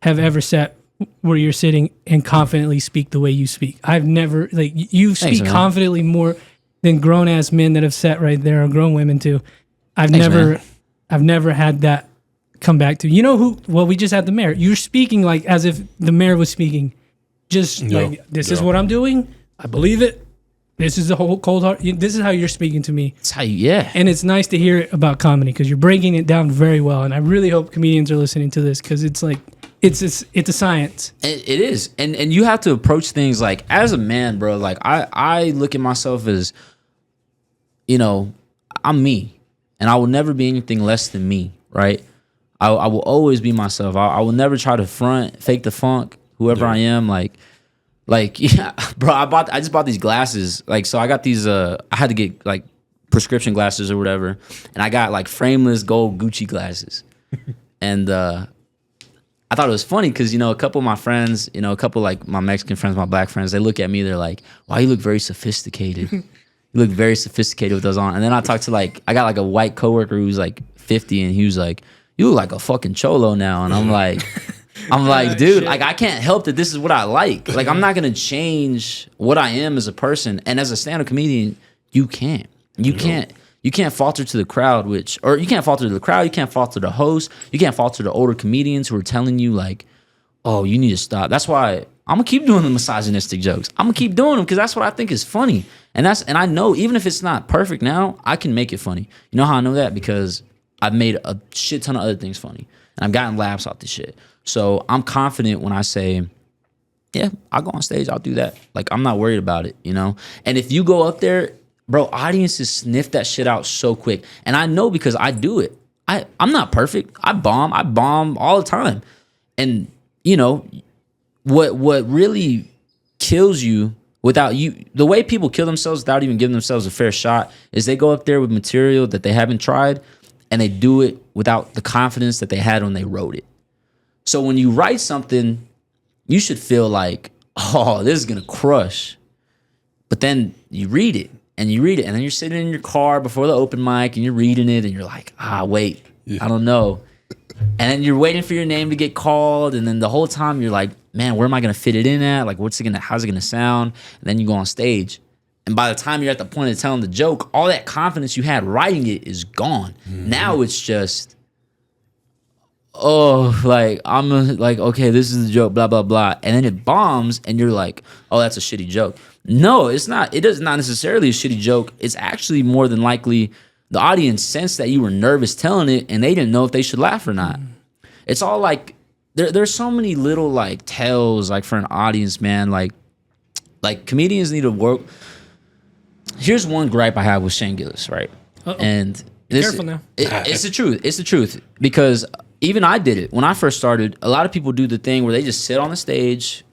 have ever sat where you're sitting and confidently speak the way you speak. I've never, like, you speak confidently more than grown ass men that have sat right there, or grown women too. I've never had that come back to. You know who? Well, we just had the mayor. You're speaking like as if the mayor was speaking. Just like, this is what I'm doing. I believe it. This is the whole cold heart. This is how you're speaking to me. It's how you, And it's nice to hear about comedy because you're breaking it down very well. And I really hope comedians are listening to this because it's like, it's a science. It is. And you have to approach things like, as a man, bro, like I look at myself as, you know, I'm me. And I will never be anything less than me, right? I will always be myself. I will never try to fake the funk, whoever I am. Like, yeah, bro, I just bought these glasses. Like, so I got these, I had to get like prescription glasses or whatever. And I got like frameless gold Gucci glasses. And I thought it was funny because, you know, a couple of my friends, you know, a couple like my Mexican friends, my black friends, they look at me, they're like, wow, you look very sophisticated. You look very sophisticated with those on. And then I talked to like, I got like a white coworker who's like 50 and he was like, you look like a fucking cholo now. And I'm like, dude, like I can't help that this is what I like. Like I'm not gonna change what I am as a person. And as a stand-up comedian, you can't. You can't falter to the crowd, or you can't falter to the crowd, you can't falter to the host, you can't falter to older comedians who are telling you like, oh, you need to stop. That's why I'm gonna keep doing the misogynistic jokes. I'm gonna keep doing them because that's what I think is funny. And I know even if it's not perfect now, I can make it funny. You know how I know that? Because I've made a shit ton of other things funny. And I've gotten laughs off this shit. So I'm confident when I say, yeah, I'll go on stage, I'll do that. Like, I'm not worried about it, you know? And if you go up there, bro, audiences sniff that shit out so quick. And I know because I do it. I'm not perfect. I bomb all the time. And, you know, what really kills you without you, the way people kill themselves without even giving themselves a fair shot is they go up there with material that they haven't tried and they do it without the confidence that they had when they wrote it. So when you write something, you should feel like, oh, this is going to crush. But then you read it, and then you're sitting in your car before the open mic, and you're reading it, and you're like, wait, I don't know. And then you're waiting for your name to get called, and then the whole time you're like, man, where am I going to fit it in at? Like, how's it going to sound? And then you go on stage. And by the time you're at the point of telling the joke, all that confidence you had writing it is gone. Mm-hmm. Now it's just, like, I'm like, okay, this is the joke, blah, blah, blah. And then it bombs and you're like, oh, that's a shitty joke. No, it's not. It is not necessarily a shitty joke. It's actually more than likely the audience sensed that you were nervous telling it and they didn't know if they should laugh or not. It's all like, there's so many little like tells like for an audience, man. Like comedians need to work. Here's one gripe I have with Shane Gillis, right? Uh-oh. And be careful now. It's the truth. It's the truth. Because even I did it. When I first started, a lot of people do the thing where they just sit on the stage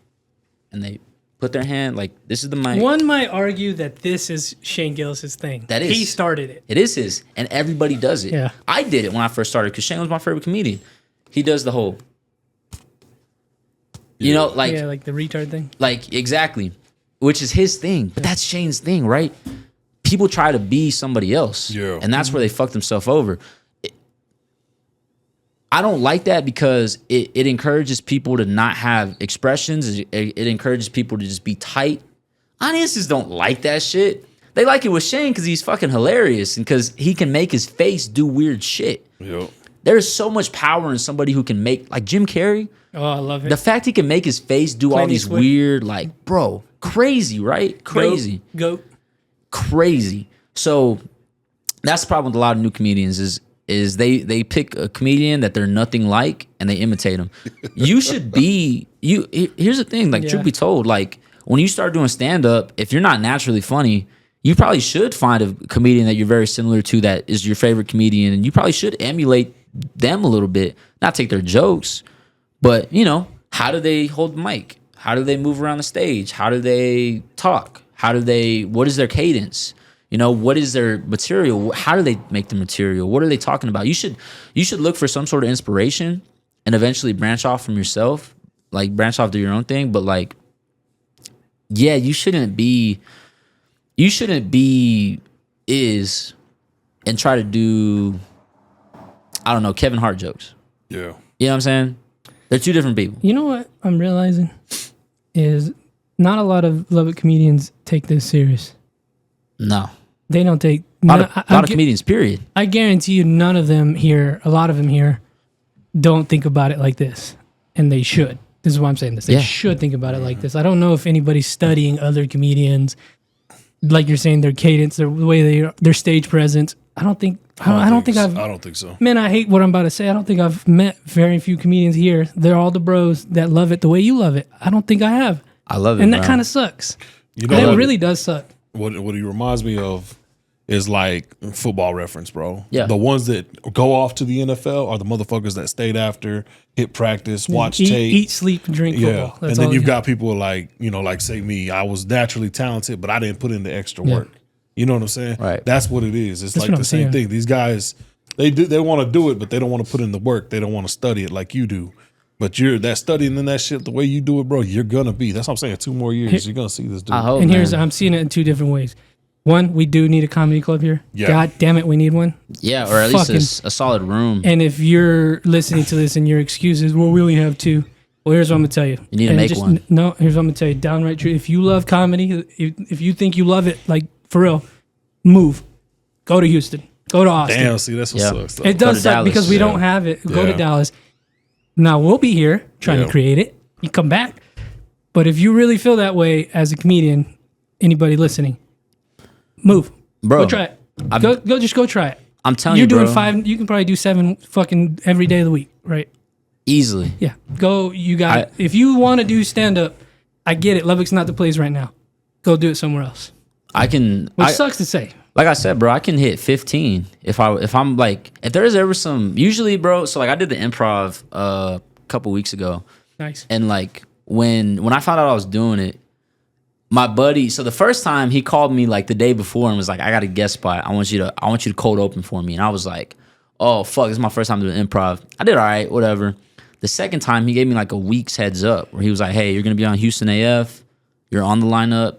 and they put their hand, like, this is the mic. One might argue that this is Shane Gillis' thing. That is. He started it. It is his. And everybody does it. Yeah. I did it when I first started because Shane was my favorite comedian. He does the whole, you know, like. Yeah, like the retard thing. Like, exactly. Which is his thing. But that's Shane's thing, right? People try to be somebody else. Yeah. And that's where they fuck themselves over. I don't like that because it encourages people to not have expressions. It encourages people to just be tight. Audiences don't like that shit. They like it with Shane because he's fucking hilarious and because he can make his face do weird shit. Yep. There's so much power in somebody who can make, like Jim Carrey. Oh, I love it. The fact he can make his face do all these weird, like, bro, crazy, right? Crazy. Goat. Crazy. So that's the problem with a lot of new comedians is they pick a comedian that they're nothing like and they imitate him. You should be here's the thing, like truth be told, like when you start doing stand up, if you're not naturally funny, you probably should find a comedian that you're very similar to that is your favorite comedian, and you probably should emulate them a little bit, not take their jokes, but you know, how do they hold the mic? How do they move around the stage? How do they talk? What is their cadence? You know, what is their material? How do they make the material? What are they talking about? You should look for some sort of inspiration and eventually branch off from yourself, like branch off to your own thing. But like, yeah, you shouldn't be and try to do, I don't know, Kevin Hart jokes. Yeah. You know what I'm saying? They're two different people. You know what I'm realizing is not a lot of Lubbock comedians take this serious. No. They don't take... A lot of comedians, period. I guarantee you none of them here, a lot of them here, don't think about it like this. And they should. This is why I'm saying this. They should think about it like this. I don't know if anybody's studying other comedians, like you're saying, their cadence, their way their stage presence. I don't think so. Man, I hate what I'm about to say. I don't think I've met very few comedians here. They're all the bros that love it the way you love it. I don't think I have. I love it, and that kind of sucks. You know, that really does suck. What he reminds me of is like football reference, bro. Yeah. The ones that go off to the NFL are the motherfuckers that stayed after, hit practice, watch tape. Eat, sleep, and drink football. That's and then you've got people like, you know, like say me, I was naturally talented, but I didn't put in the extra work. You know what I'm saying? Right. That's what it is. It's like the same thing. These guys, they want to do it, but they don't want to put in the work. They don't want to study it like you do. But you're that studying and that shit, the way you do it, bro, you're gonna be. That's what I'm saying. 2 more years, you're gonna see this dude. I'm seeing it in 2 different ways. One, we do need a comedy club here. Yeah. God damn it, we need one. Yeah, or at least a solid room. And if you're listening to this and your excuse is, well, we only have 2. Well, here's what I'm gonna tell you. You need to make one. No, here's what I'm gonna tell you. Downright true. If you love comedy, if you think you love it, like for real, move. Go to Houston. Go to Austin. Damn, see, that's what sucks. Though. It does suck Dallas. Because we don't have it. Go to Dallas. Now, we'll be here trying to create it. You come back. But if you really feel that way as a comedian, anybody listening, move. Bro. Go try it. Just go try it. I'm telling you, you're doing 5, you can probably do 7 fucking every day of the week, right? Easily. Yeah. Go, you got it. If you want to do stand-up, I get it. Lubbock's not the place right now. Go do it somewhere else. Which sucks to say. Like I said, bro, I can hit 15 if I'm like, if there's ever some, usually, bro, so like I did the improv a couple weeks ago. Nice. And like when I found out I was doing it, my buddy, so the first time he called me like the day before and was like, I got a guest spot. I want you to cold open for me. And I was like, oh fuck, this is my first time doing improv. I did all right, whatever. The second time he gave me like a week's heads up where he was like, hey, you're gonna be on Houston AF, you're on the lineup.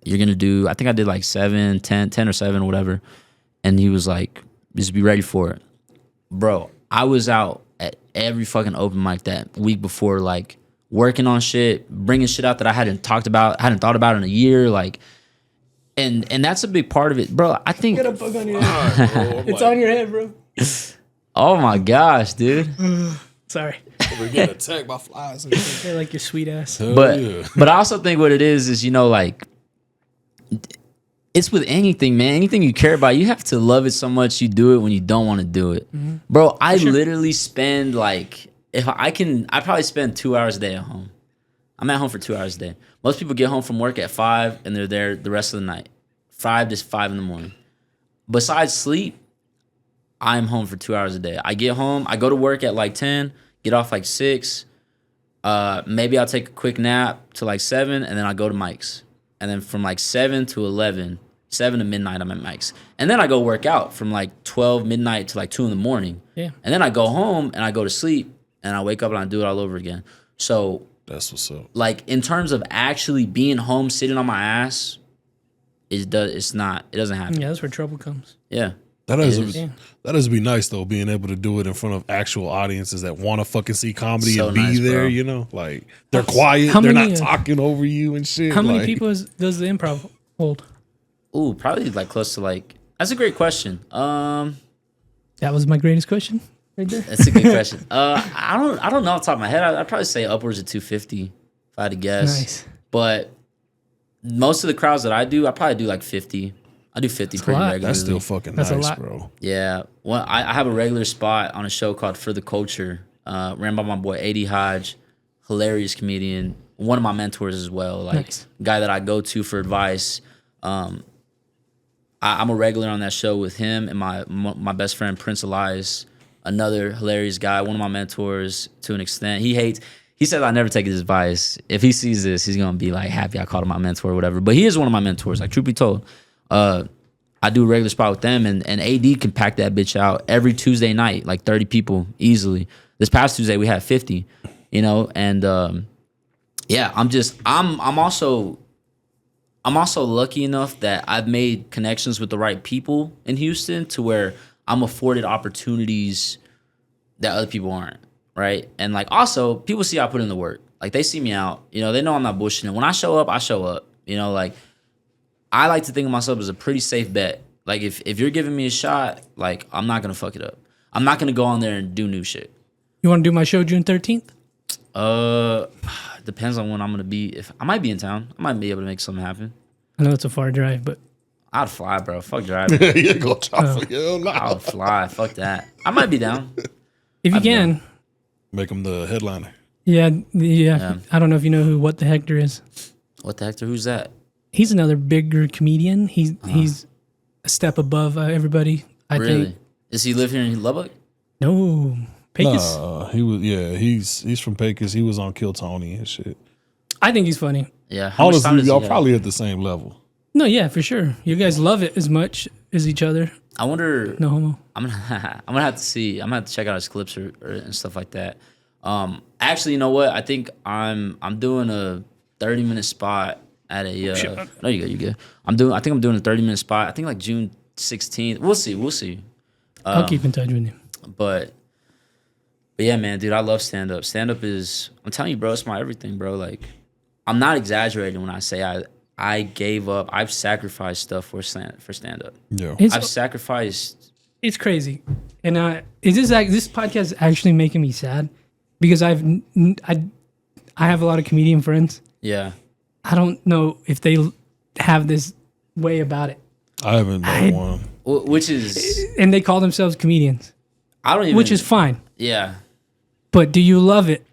You're going to do, I think I did like 10 or 7, whatever. And he was like, just be ready for it. Bro, I was out at every fucking open mic that week before, like working on shit, bringing shit out that I hadn't thought about in a year. Like, and that's a big part of it. Bro, I think. Get a bug on your head. It's on your head, bro. Oh my gosh, dude. Sorry. We're getting attacked by flies. They're like your sweet ass. But I also think what it is, you know, like, it's with anything, man. Anything you care about, you have to love it so much you do it when you don't want to do it. Mm-hmm. Bro, I literally spend like, I probably spend 2 hours a day at home. I'm at home for 2 hours a day. Most people get home from work at 5 and they're there the rest of the night. 5 to 5 in the morning. Besides sleep, I'm home for 2 hours a day. I get home, I go to work at like 10, get off like 6. Maybe I'll take a quick nap to like 7 and then I go to Mike's. And then from like 7 to 11, 7 to midnight, I'm at Mike's. And then I go work out from like 12 midnight to like 2 in the morning. Yeah. And then I go home and I go to sleep and I wake up and I do it all over again. So that's what's up. Like in terms of actually being home, sitting on my ass, it doesn't happen. Yeah, that's where trouble comes. Yeah. That does be nice though, being able to do it in front of actual audiences that want to fucking see comedy so and be nice, there. Bro. You know, like they're quiet, they're not talking over you and shit. How many people does the improv hold? Ooh, probably like close to like. That's a great question. That was my greatest question right there. That's a good question. I don't know off the top of my head. I'd probably say upwards of 250 if I had to guess. Nice. But most of the crowds that I do, I probably do like 50. I do 50 pretty regularly. That's still fucking nice, bro. Yeah. Well, I have a regular spot on a show called For the Culture, ran by my boy A.D. Hodge, hilarious comedian, one of my mentors as well, like guy that I go to for advice. I'm a regular on that show with him and my best friend Prince Elias, another hilarious guy, one of my mentors to an extent. He says I never take his advice. If he sees this, he's gonna be like happy I called him my mentor or whatever. But he is one of my mentors, like truth be told. I do a regular spot with them, and AD can pack that bitch out every Tuesday night, like 30 people easily. This past Tuesday we had 50, and yeah, I'm also lucky enough that I've made connections with the right people in Houston to where I'm afforded opportunities that other people aren't, right? And like also people see I put in the work. Like they see me out, they know I'm not bullshitting. When I show up, I show up. Like I like to think of myself as a pretty safe bet. Like if you're giving me a shot, like I'm not gonna fuck it up. I'm not gonna go on there and do new shit. You want to do my show June 13th? Depends on when I'm gonna be. If I might be in town, I might be able to make something happen. I know it's a far drive, but I'd fly, bro. Fuck driving. You go drive. No. I'll fly. Fuck that. I might be down. If you can. Make him the headliner. Yeah. I don't know if you know who What the Hector is. What the Hector? Who's that? He's another bigger comedian. He's a step above everybody, I think. Does he live here in Lubbock? No. Pecos? He was. Yeah, he's from Pecos. He was on Kill Tony and shit. I think he's funny. Yeah. Honestly, y'all probably at the same level. No, yeah, for sure. You guys love it as much as each other. I wonder. No homo. I'm gonna have to see. I'm gonna have to check out his clips or and stuff like that. Actually, you know what? I think I'm doing a 30-minute spot at a. No, you good. I think I'm doing a 30-minute spot. I think like June 16th. We'll see. I'll keep in touch with you. But yeah, man, dude, I love stand up. Stand up is. I'm telling you, bro, it's my everything, bro. Like, I'm not exaggerating when I say I gave up. I've sacrificed stuff for stand up. Yeah, I've sacrificed. It's crazy, and this podcast is actually making me sad because I have a lot of comedian friends. Yeah, I don't know if they have this way about it. I haven't known one. Which is, and they call themselves comedians. I don't even. Which is fine. Yeah, but do you love it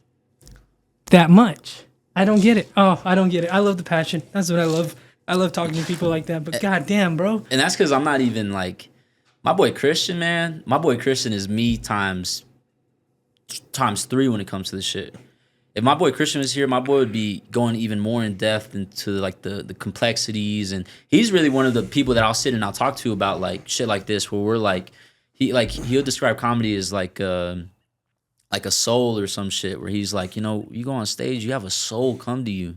that much? I don't get it. Oh, I don't get it. I love the passion. That's what I love. I love talking to people like that. But goddamn, bro. And that's because I'm not even like my boy Christian, man. My boy Christian is me times 3 when it comes to this shit. If my boy Christian was here, my boy would be going even more in depth into like the complexities, and he's really one of the people that I'll sit and I'll talk to about like shit like this, where we're like he'll describe comedy as like a soul or some shit, where he's like, you go on stage, you have a soul come to you.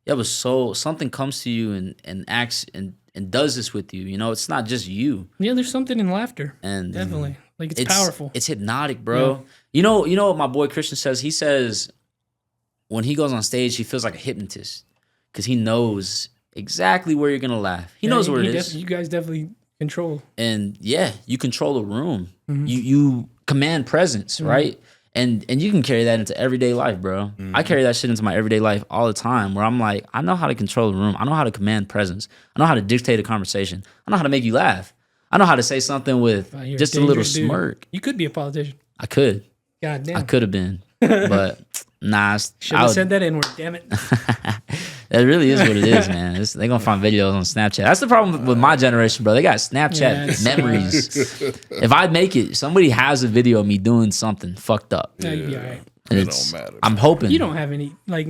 You have a soul, something comes to you and acts and does this with you. It's not just you. Yeah, there's something in laughter. And definitely. Like it's powerful. It's hypnotic, bro. Yeah. You know what my boy Christian says? He says when he goes on stage, he feels like a hypnotist because he knows exactly where you're gonna laugh. He knows where it is. You guys definitely control. And yeah, you control the room. Mm-hmm. You command presence, mm-hmm. right? And you can carry that into everyday life, bro. Mm-hmm. I carry that shit into my everyday life all the time, where I'm like, I know how to control the room. I know how to command presence. I know how to dictate a conversation. I know how to make you laugh. I know how to say something with just a little smirk. You could be a politician. I could. God damn. I could have been, but nah. Should have said that N-word, damn it. That really is what it is, man. They're going to find videos on Snapchat. That's the problem with my generation, bro. They got Snapchat memories. If I make it, somebody has a video of me doing something fucked up. Yeah, you'd be all right. It don't matter. I'm hoping. You don't have any, like...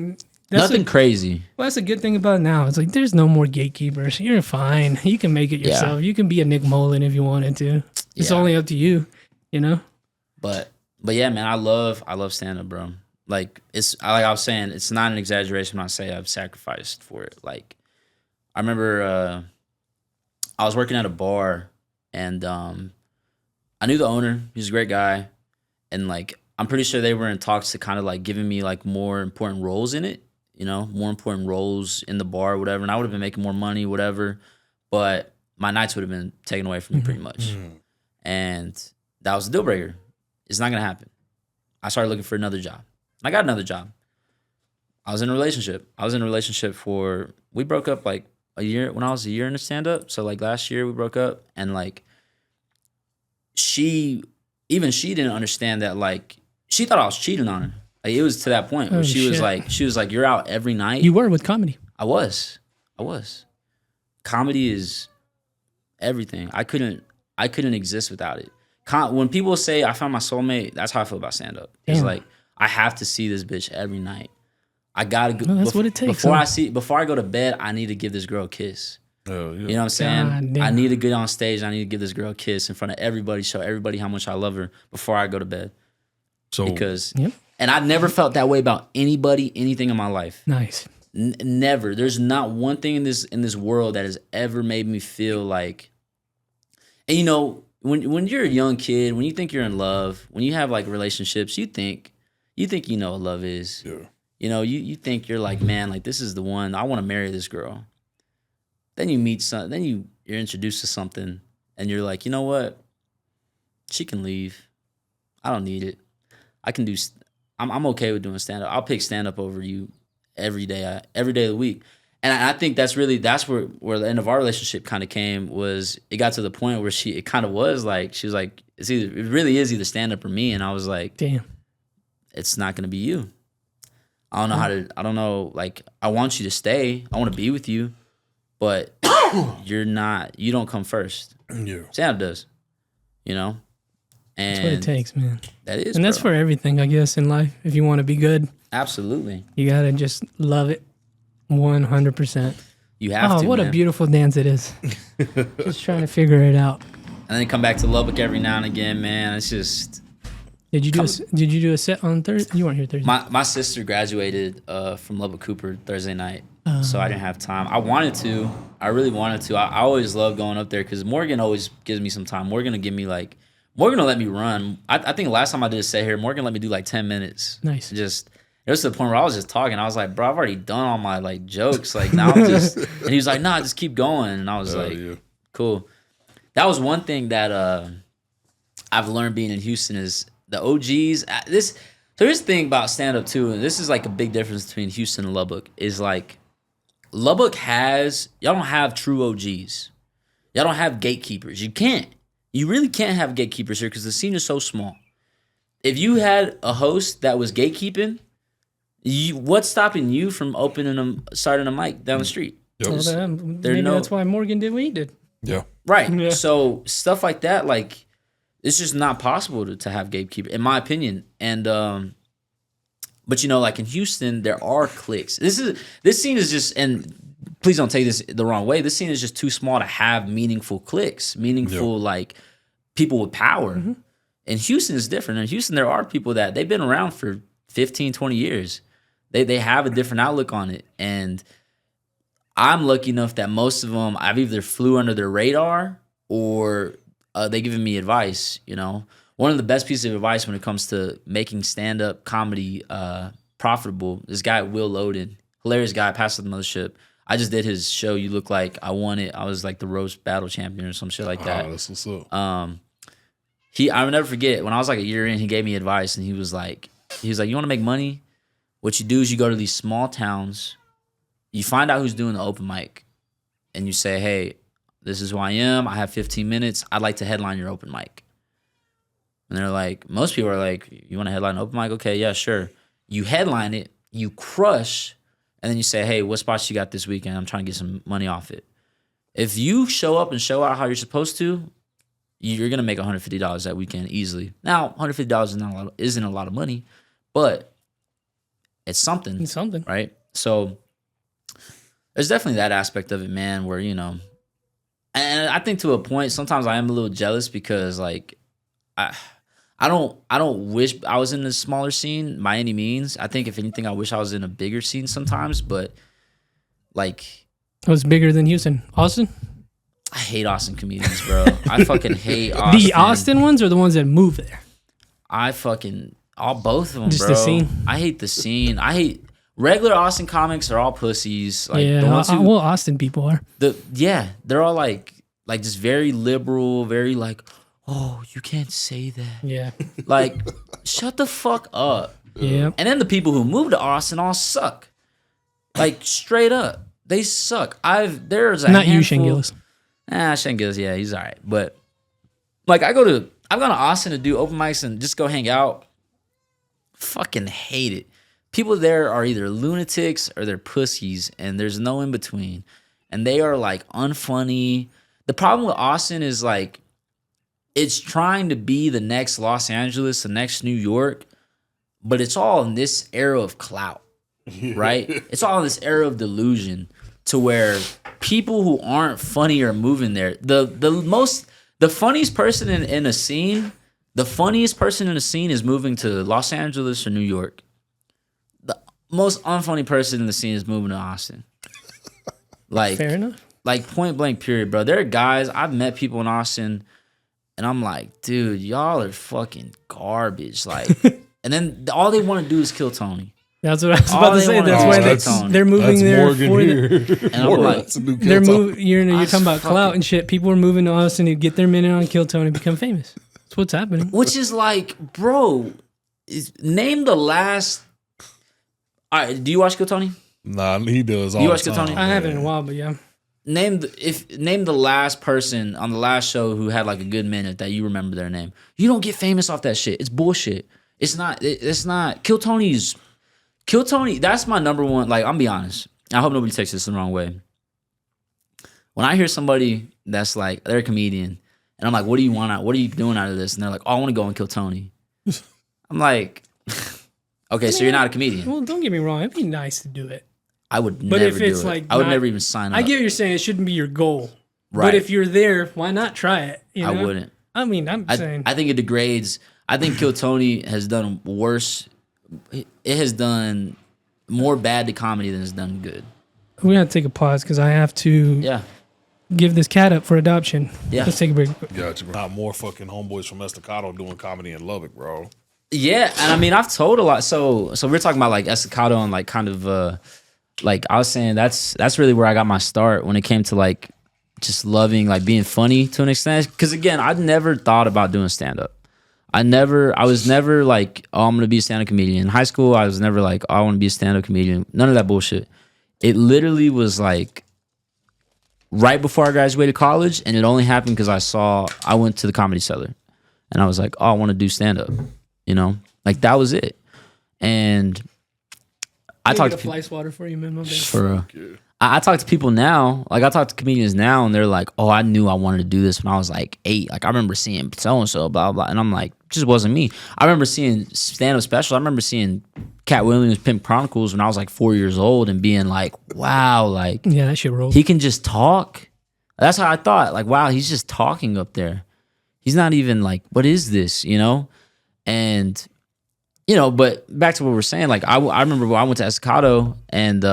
Nothing crazy. Well, that's a good thing about it now. It's like, there's no more gatekeepers. You're fine. You can make it yourself. Yeah. You can be a Nick Mullen if you wanted to. It's only up to you, But yeah, man, I love stand-up, bro. Like I was saying, it's not an exaggeration when I say I've sacrificed for it. Like I remember I was working at a bar and I knew the owner. He's a great guy, and like I'm pretty sure they were in talks to kind of like giving me like more important roles in it. More important roles in the bar, or whatever. And I would have been making more money, whatever. but my nights would have been taken away from me pretty much. And that was a deal breaker. It's not going to happen. I started looking for another job. I got another job. I was in a relationship. We broke up like a year, when I was a year in the stand-up. So like last year we broke up, and like she didn't understand that, like she thought I was cheating on her. Like it was to that point where she was like, you're out every night. You were with comedy. I was. Comedy is everything. I couldn't exist without it. When people say I found my soulmate, that's how I feel about stand-up. It's like, I have to see this bitch every night. I gotta go. That's what it takes. Before I go to bed, I need to give this girl a kiss. Oh, yeah. You know what I'm saying? I need to get on stage. I need to give this girl a kiss in front of everybody, show everybody how much I love her before I go to bed. So And I never felt that way about anybody, anything in my life. Nice. Never. There's not one thing in this world that has ever made me feel like. And you know, when you're a young kid, when you think you're in love, when you have like relationships, you think you know what love is. Yeah. You know, you think you're like, man, like this is the one. I want to marry this girl. Then you meet you're introduced to something, and you're like, you know what? She can leave. I don't need it. I can do. I'm okay with doing stand up. I'll pick stand up over you every day of the week. And I think that's where the end of our relationship kind of came. Was it got to the point where it kind of was like, she was like, it really is either stand up or me. And I was like, damn, it's not gonna be you. I don't know, like, I want you to stay. I want to be with you, but you don't come first. Yeah. Stand up does, you know? And that's what it takes, man. That is, and that's for everything, I guess, in life. If you want to be good, absolutely, you gotta just love it, 100%. You have to. Oh, what a beautiful dance it is! Just trying to figure it out. And then come back to Lubbock every now and again, man. It's just. Did you do a set on Thursday? You weren't here Thursday. My sister graduated from Lubbock Cooper Thursday night, so I didn't have time. I wanted to. I really wanted to. I always love going up there because Morgan always gives me some time. Morgan will let me run. I think last time I did a set here, Morgan let me do like 10 minutes. Nice. It was to the point where I was just talking. I was like, bro, I've already done all my like jokes. Like now I'm just, and he was like, nah, just keep going. And I was cool. That was one thing that I've learned being in Houston is the OGs. So here's the thing about stand up too, and this is like a big difference between Houston and Lubbock, is like Lubbock y'all don't have true OGs. Y'all don't have gatekeepers. You really can't have gatekeepers here because the scene is so small. If you had a host that was gatekeeping, what's stopping you from starting a mic down the street? Yep. Maybe that's why Morgan did what he did. Yeah. Right. Yeah. So stuff like that, like, it's just not possible to have gatekeeper, in my opinion. And but you know, like in Houston, there are cliques. This scene is just, and please don't take this the wrong way, this scene is just too small to have meaningful cliques, like people with power. Mm-hmm. And Houston is different. In Houston, there are people that they've been around for 15, 20 years. They have a different outlook on it. And I'm lucky enough that most of them, I've either flew under their radar or they given me advice, you know. One of the best pieces of advice when it comes to making stand-up comedy profitable, this guy, Will Loden, hilarious guy, passed the mothership. I just did his show, You Look Like I Won It. I was like the roast battle champion or some shit like that. Oh, that's what's up. I'll never forget, when I was like a year in, he gave me advice, and he was like, you want to make money? What you do is you go to these small towns, you find out who's doing the open mic, and you say, hey, this is who I am. I have 15 minutes. I'd like to headline your open mic. And they're like, most people are like, you want to headline an open mic? Okay, yeah, sure. You headline it, you crush, and then you say, hey, what spots you got this weekend? I'm trying to get some money off it. If you show up and show out how you're supposed to, you're going to make $150 that weekend easily. Now, $150 isn't a lot of money, but it's something. It's something. Right? So there's definitely that aspect of it, man, where, you know, and I think to a point, sometimes I am a little jealous because, like, I don't wish I was in a smaller scene by any means. I think if anything, I wish I was in a bigger scene sometimes, but like, it was bigger than Houston. Austin? I hate Austin comedians, bro. I fucking hate Austin. The Austin ones or the ones that move there? Both of them, just bro. the scene? I hate the scene. regular Austin comics are all pussies. Like yeah, the ones who, well, Austin people are. They're all like just very liberal, very like, oh, you can't say that. Yeah. Like, shut the fuck up. Yeah. And then the people who moved to Austin all suck. Like straight up, they suck. There's a not handful, you, Shane Gillis. Shane Gillis, yeah, he's all right. But like I've gone to Austin to do open mics and just go hang out. Fucking hate it. People there are either lunatics or they're pussies, and there's no in between. And they are like unfunny. The problem with Austin is like it's trying to be the next Los Angeles, the next New York, but it's all in this era of clout, right? It's all in this era of delusion to where people who aren't funny are moving there. The funniest person in a scene, the funniest person in a scene is moving to Los Angeles or New York. The most unfunny person in the scene is moving to Austin. Like, fair enough. Like point blank period, bro. There are guys, I've met people in Austin and I'm like, dude, y'all are fucking garbage. Like, and then all they want to do is kill Tony. That's what I was about to say. That's why they're moving there Morgan for here. And I'm like, they're moving. You're talking about clout and shit. People are moving to Austin to get their minute on Kill Tony, become famous. That's what's happening. Which is like, bro, name the last. All right, do you watch Kill Tony? Nah, he does. All You the watch Kill time, Tony? I haven't in a while, but yeah. Name the last person on the last show who had like a good minute that you remember their name. You don't get famous off that shit. It's bullshit. It's not. Kill Tony. That's my number one. Like, I'm be honest. I hope nobody takes this the wrong way. When I hear somebody that's like they're a comedian, and I'm like, what do you want? What are you doing out of this? And they're like, oh, I want to go and kill Tony. I'm like, okay, so you're not a comedian. Well, don't get me wrong. It'd be nice to do it. I would but never if it's do it. like I would never even sign up. I get what you're saying. It shouldn't be your goal. Right. But if you're there, why not try it? You know? I wouldn't. I mean, I'm saying. I think it degrades. I think Kill Tony has done worse. It has done more bad to comedy than it's done good. We got to take a pause because I have to give this cat up for adoption. Yeah. Let's take a break. Gotcha, bro. Not more fucking homeboys from Estacado doing comedy in Lubbock, bro. Yeah, and I mean, I've told a lot. So we're talking about like Estacado and like kind of like I was saying that's really where I got my start when it came to like just loving like being funny to an extent. Because again, I'd never thought about doing stand up. I was never like, oh, I'm gonna be a stand up comedian. In high school, I was never like, oh, I want to be a stand up comedian. None of that bullshit. It literally was like right before I graduated college, and it only happened because I went to the Comedy Cellar, and I was like, oh, I want to do stand up. You know, like that was it. And I talked to fly swatter for you, man. I talk to people now, like I talk to comedians now, and they're like, "Oh, I knew I wanted to do this when I was like 8. Like I remember seeing so and so, blah blah," and I'm like, "Just wasn't me." I remember seeing stand up specials. I remember seeing Cat Williams' Pimp Chronicles when I was like 4 years old, and being like, "Wow, like yeah, that shit rolls. He can just talk." That's how I thought. Like, wow, he's just talking up there. He's not even like, "What is this?" You know, and. You know, but back to what we're saying, like I remember when I went to Estacado and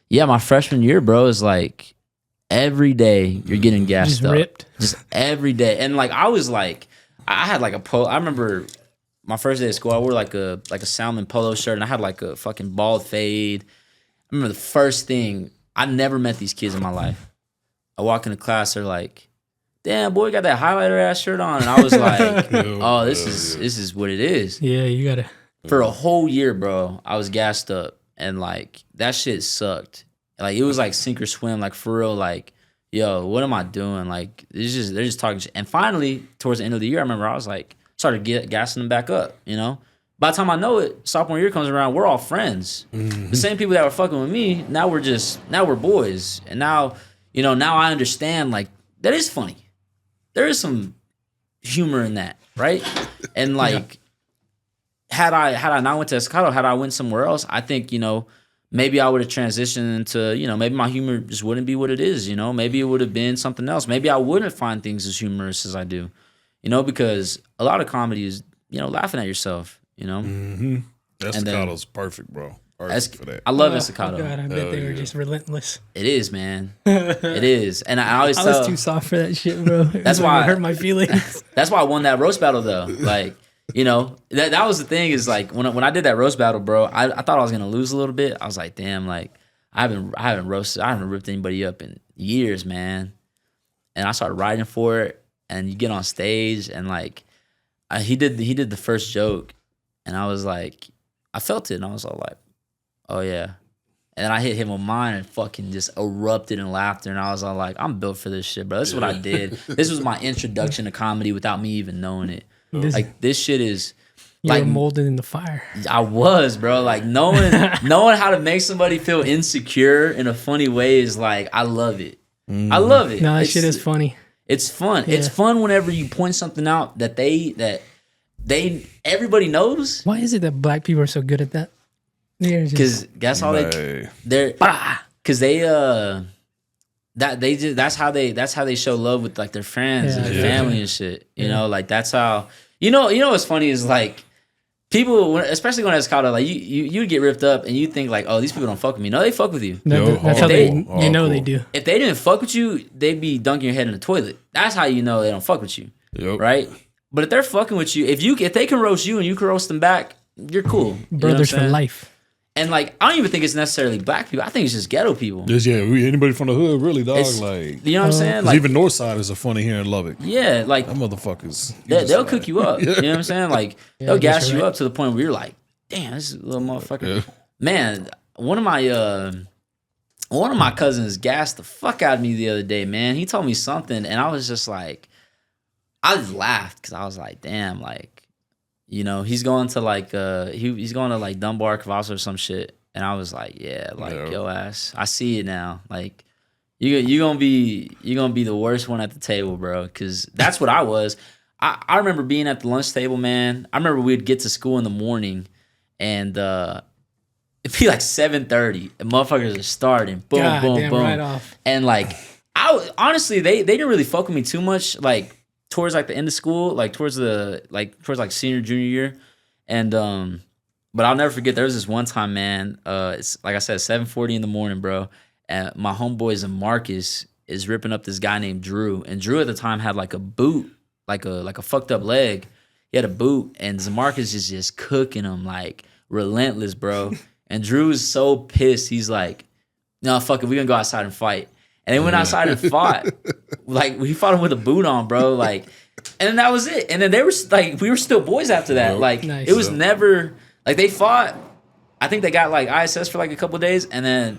yeah, my freshman year, bro, is like every day you're getting gassed just up. Ripped. Just every day. And like I was like, I had like I remember my first day of school, I wore like a salmon polo shirt and I had like a fucking bald fade. I remember the first thing, I never met these kids in my life. I walk into class, they're like, damn, boy, got that highlighter ass shirt on. And I was like, oh, this is what it is. Yeah, you gotta. For a whole year, bro, I was gassed up. And like that shit sucked. Like it was like sink or swim. Like for real, like, yo, what am I doing? Like they're just talking shit. And finally, towards the end of the year, I remember I was like, started gassing them back up, you know? By the time I know it, sophomore year comes around, we're all friends. Mm-hmm. The same people that were fucking with me, now we're boys. And now, you know, now I understand like that is funny. There is some humor in that, right? And like had I not went to Estacado, had I went somewhere else, I think, you know, maybe I would have transitioned into, you know, maybe my humor just wouldn't be what it is, you know? Maybe it would have been something else. Maybe I wouldn't find things as humorous as I do, you know, because a lot of comedy is, you know, laughing at yourself, you know? Mm-hmm. Estacado's perfect, bro. Perfect for that. I love Estacado. Oh God, I bet they were just relentless. It is, man. It is. And I always was too soft for that shit, bro. That's why it hurt my feelings. That's why I won that roast battle, though. Like, You know, that was the thing is like when I did that roast battle, bro, I thought I was gonna lose a little bit. I was like, damn, like I haven't ripped anybody up in years, man. And I started writing for it, and you get on stage, and like he did the first joke, and I was like, I felt it, and I was all like, oh yeah. And then I hit him with mine and fucking just erupted in laughter. And I was all like, I'm built for this shit, bro. This is what I did. This was my introduction to comedy without me even knowing it. This shit is you were molded in the fire. I was, bro. Like knowing how to make somebody feel insecure in a funny way is like, I love it. I love it. No, that shit is funny. It's fun. Yeah. It's fun whenever you point something out that everybody knows. Why is it that black people are so good at that? Because that's all they're because that's how they show love with like their friends and their family and shit. You know, like that's how you know what's funny is like people, especially when it's called like you get ripped up and you think like, oh, these people don't fuck with me. No, they fuck with you. That's how they they do. If they didn't fuck with you, they'd be dunking your head in the toilet. That's how you know they don't fuck with you, right? But if they're fucking with you, if they can roast you and you can roast them back, you're cool. Brothers for life. And like, I don't even think it's necessarily black people. I think it's just ghetto people. Anybody from the hood, really, dog. Like, you know what I'm saying? Like, even North Side is a funny here in Lubbock. Yeah, like that motherfuckers. They'll cook you up. You know what I'm saying? Like they'll gas you up to the point where you're like, damn, this is a little motherfucker. Yeah. Man, one of my cousins gassed the fuck out of me the other day. Man, he told me something, and I was just like, I just laughed because I was like, damn, like. You know, he's going to like he's going to like Dunbar, Cavarrubio or some shit, and I was like, yeah, like yo ass, I see it now. Like you gonna be the worst one at the table, bro, because that's what I was. I remember being at the lunch table, man. I remember we'd get to school in the morning, and it'd be like 7:30, and motherfuckers are starting, boom, boom, boom, right off. And like honestly, they didn't really fuck with me too much, like. Towards like the end of school, like towards senior junior year, and but I'll never forget. There was this one time, man. It's like I said, 7:40 in the morning, bro. And my homeboys and Marcus is ripping up this guy named Drew, and Drew at the time had like a boot, like a fucked up leg. He had a boot, and Marcus is just cooking him like relentless, bro. And Drew is so pissed. He's like, "No, fuck it, we gonna go outside and fight." And they went outside and fought. Like, we fought him with a boot on, bro. Like, and then that was it. And then they were like, we were still boys after that. Like, it was never, like, they fought. I think they got, like, ISS for, like, a couple of days. And then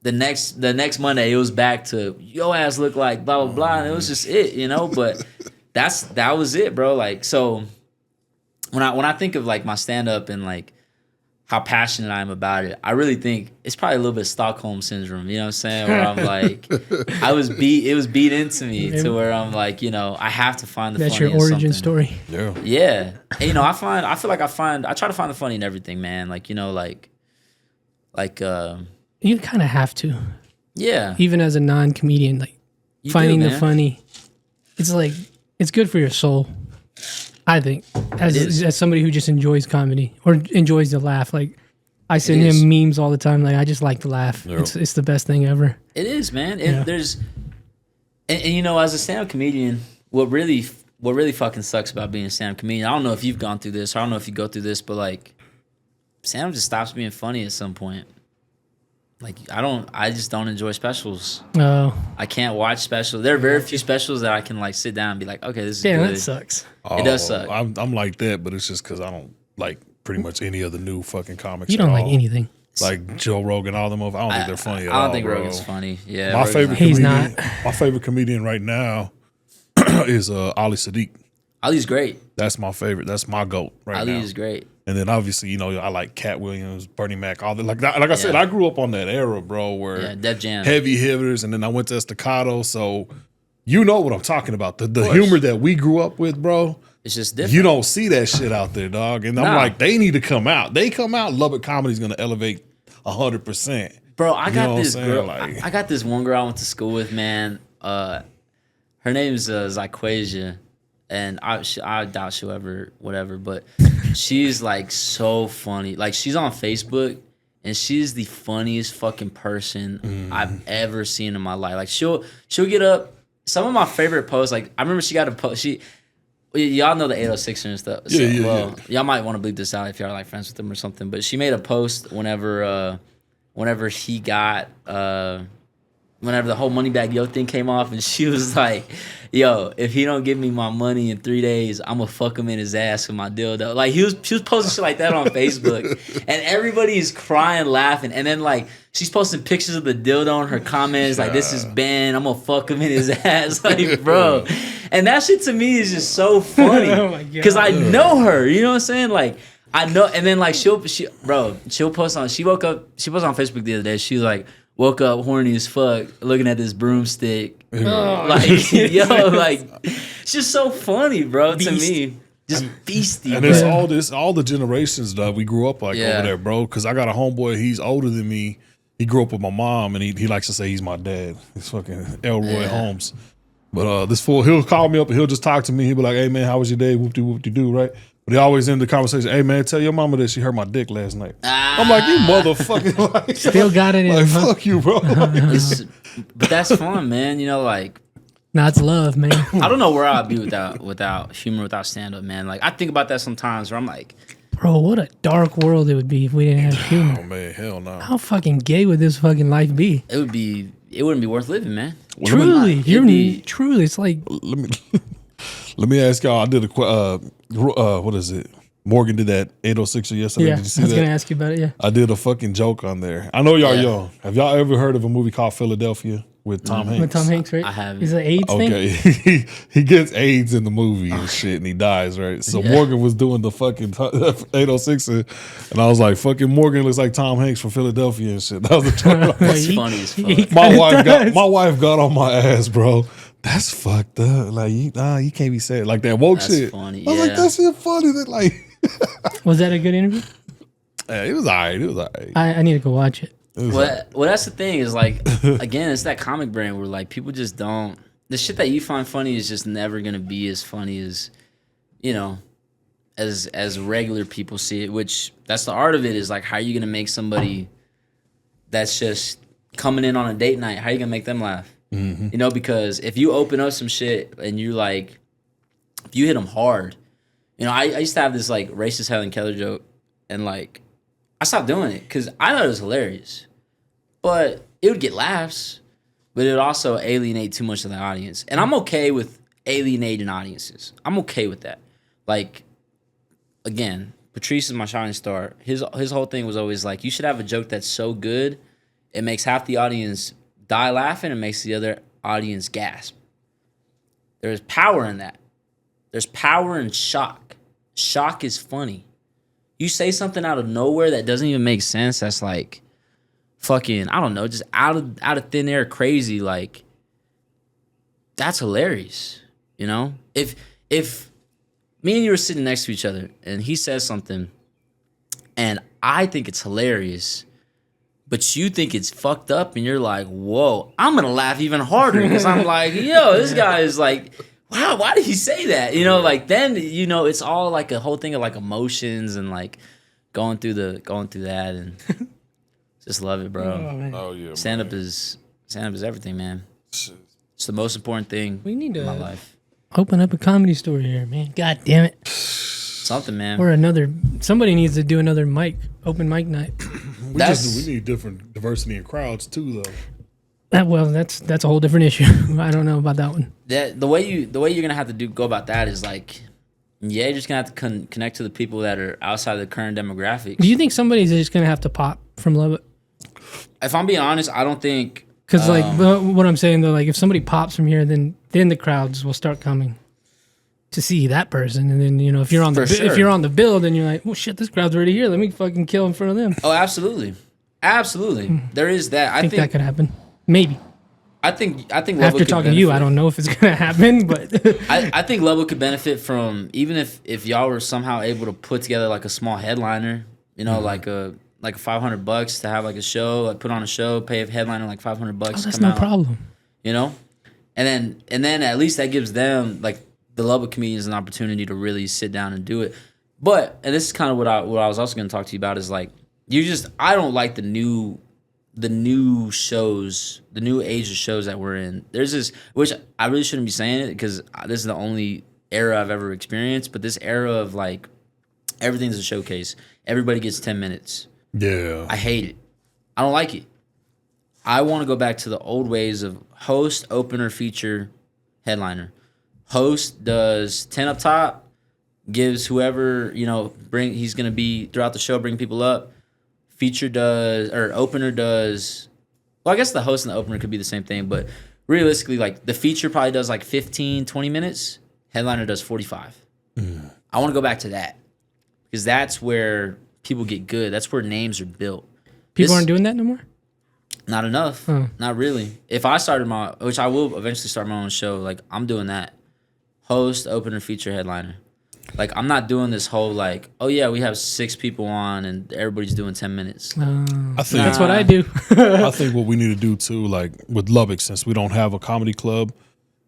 the next Monday, it was back to, yo ass look like blah, blah, blah. And it was just it, you know? But that was it, bro. Like, so when I think of, like, my stand-up and, like, how passionate I am about it, I really think it's probably a little bit of Stockholm syndrome, you know what I'm saying? Where I'm like, it was beat into me to where I'm like, you know, I have to find the funny in something. That's your origin story. Yeah. And, you know, I try to find the funny in everything, man. Like, you know, like you kind of have to. Yeah. Even as a non-comedian, like finding the funny, it's like, it's good for your soul. I think, as somebody who just enjoys comedy or enjoys to laugh, like I send him memes all the time. Like I just like to laugh. Yep. It's the best thing ever. It is, man. There's, and you know, as a stand-up comedian, what really fucking sucks about being a stand-up comedian. I don't know if you've gone through this, or I don't know if you go through this, but like, stand-up just stops being funny at some point. Like I just don't enjoy specials. Oh. I can't watch specials. There are very few specials that I can like sit down and be like, okay, this is good. That sucks. It does suck. I'm like that, but it's just because I don't like pretty much any of the new fucking comics. You don't like anything. Like Joe Rogan, all them. I don't think they're funny at all. I don't think Rogan's funny. Yeah, my favorite comedian. He's not. My favorite comedian right now is Ali Sadiq. Ali's great. That's my favorite. That's my GOAT right now. Ali is great. And then obviously, you know, I like Cat Williams, Bernie Mac, all that. Like I said, I grew up on that era, bro, where Def Jam. Heavy hitters, and then I went to Staccato. So you know what I'm talking about. The humor that we grew up with, bro. It's just different. You don't see that shit out there, dog. And I'm like, they need to come out. They come out, Lubbock Comedy's gonna elevate 100%. Bro, I got this girl. Like, I got this one girl I went to school with, man. Her name's Zyquasia. And I doubt she'll ever, whatever, but she's like so funny. Like she's on Facebook and she's the funniest fucking person I've ever seen in my life. Like she'll get up. Some of my favorite posts, like I remember she got a post. Y'all know the 806er and stuff. So, y'all might want to bleep this out if y'all are like friends with them or something. But she made a post whenever she got whenever the whole Moneybag Yo thing came off, and she was like, "Yo, if he don't give me my money in 3 days, I'm gonna fuck him in his ass with my dildo." Like she was posting shit like that on Facebook, and everybody is crying, laughing, and then like she's posting pictures of the dildo in her comments, like, "This is Ben, I'm gonna fuck him in his ass," like, bro. And that shit to me is just so funny, because I know her, you know what I'm saying, like. I know, and then like she'll post on. She posted on Facebook the other day. She was like, woke up horny as fuck, looking at this broomstick. Like, yo, like, it's just so funny, bro. To me, just beastie. And it's all the generations that we grew up like over there, bro. Because I got a homeboy. He's older than me. He grew up with my mom, and he likes to say he's my dad. He's fucking Elroy Holmes. But this fool, he'll call me up and he'll just talk to me. He'll be like, "Hey man, how was your day? Whoop-de-whoop-de-doo," right? But he always end the conversation, "Hey man, tell your mama that she hurt my dick last night." I'm like, "You motherfucking like, still got it in, like fuck you, bro." But that's fun, man. You know, like, it's love, man. I don't know where I'd be without humor, without stand up, man. Like, I think about that sometimes where I'm like, bro, what a dark world it would be if we didn't have humor. Oh man, hell no. How fucking gay would this fucking life be? It wouldn't be worth living, man. Truly, truly, it's like. Let me ask y'all. I did what is it? Morgan did that 806er yesterday. Yeah, did you see I was that? gonna ask you about it. Yeah, I did a fucking joke on there. I know y'all young. Have y'all ever heard of a movie called Philadelphia with Tom Hanks? With Tom Hanks, right? I haven't. Is it AIDS thing? Okay, he gets AIDS in the movie and shit, and he dies, right? So Morgan was doing the fucking 806er, and I was like, "Fucking Morgan looks like Tom Hanks from Philadelphia and shit." That was a joke. That's funny as fuck. My wife got on my ass, bro. That's fucked up. Like, you can't be saying like that woke shit. Funny. I was like, that's shit funny. That like, was that a good interview? Yeah, it was alright. I need to go watch it. Well, that's the thing is like, again, it's that comic brand where like people just don't. The shit that you find funny is just never gonna be as funny as, you know, as regular people see it. Which that's the art of it. Is like, how are you gonna make somebody that's just coming in on a date night? How are you gonna make them laugh? Mm-hmm. You know, because if you open up some shit and you like, if you hit them hard, you know, I used to have this like racist Helen Keller joke, and like I stopped doing it because I thought it was hilarious, but it would get laughs, but it would also alienate too much of the audience, and I'm okay with alienating audiences. I'm okay with that. Like, again, Patrice is my shining star. His whole thing was always like, you should have a joke that's so good it makes half the audience die laughing and makes the other audience gasp. There's power in that. There's power in shock. Shock is funny. You say something out of nowhere that doesn't even make sense, that's like fucking, I don't know, just out of thin air crazy, like, that's hilarious. You know? If me and you were sitting next to each other and he says something and I think it's hilarious, but you think it's fucked up and you're like, whoa, I'm going to laugh even harder because I'm like, yo, this guy is like, wow, why did he say that? You know, like then, you know, it's all like a whole thing of like emotions and like going through that and just love it, bro. Oh yeah. Stand up is everything, man. It's the most important thing we need to in my life. Open up a comedy store here, man. God damn it. Something, man. Or somebody needs to do another open mic night. We need different diversity in crowds too, though. That's a whole different issue. I don't know about that one. The way you're gonna have to go about that is like, you're just gonna have to connect to the people that are outside the current demographics. Do you think somebody's just gonna have to pop from Lubbock? If I'm being honest, I don't think. Because like what I'm saying though, like if somebody pops from here, then the crowds will start coming to see that person, and then, you know, if you're on the bill, then you're like, well, shit, this crowd's already here. Let me fucking kill in front of them. Oh, absolutely. There is that. I think that could happen. Maybe. I think after talking to you, I don't know if it's gonna happen, but I think Lubbock could benefit from, even if y'all were somehow able to put together like a small headliner, you know, like a $500 to have like a show, like put on a show, pay a headliner like $500. That's no problem. You know, and then at least that gives them, like, the Lubbock comedians, an opportunity to really sit down and do it. But, and this is kind of what I was also going to talk to you about, is like, I don't like the new shows, the new age of shows that we're in. There's this, which I really shouldn't be saying it because this is the only era I've ever experienced, but this era of like everything's a showcase. Everybody gets 10 minutes. Yeah. I hate it. I don't like it. I want to go back to the old ways of host, opener, feature, headliner. Host does 10 up top, gives whoever, he's going to be throughout the show, bring people up. Feature does, or opener does, well, I guess the host and the opener could be the same thing, but realistically, like the feature probably does like 15, 20 minutes. Headliner does 45. I want to go back to that because that's where people get good. That's where names are built. People aren't doing that no more? Not enough. Not really. If I started which I will eventually start my own show, like I'm doing that. Host, opener, feature, headliner. Like I'm not doing this whole like, oh yeah, we have 6 people on and everybody's doing 10 minutes. I think that's what I do. I think what we need to do too, like with Lubbock, since we don't have a comedy club,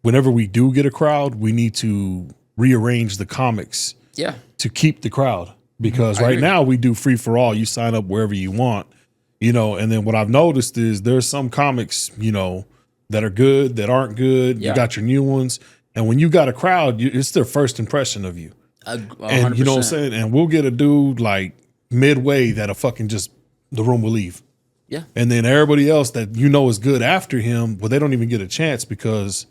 whenever we do get a crowd, we need to rearrange the comics to keep the crowd. Because right now we do free for all. You sign up wherever you want. And then what I've noticed is there's some comics, that are good, that aren't good. You got your new ones. And when you got a crowd, it's their first impression of you. 100%. And you know what I'm saying? And we'll get a dude like midway that'll fucking just, the room will leave. Yeah. And then everybody else that is good after him, well, they don't even get a chance because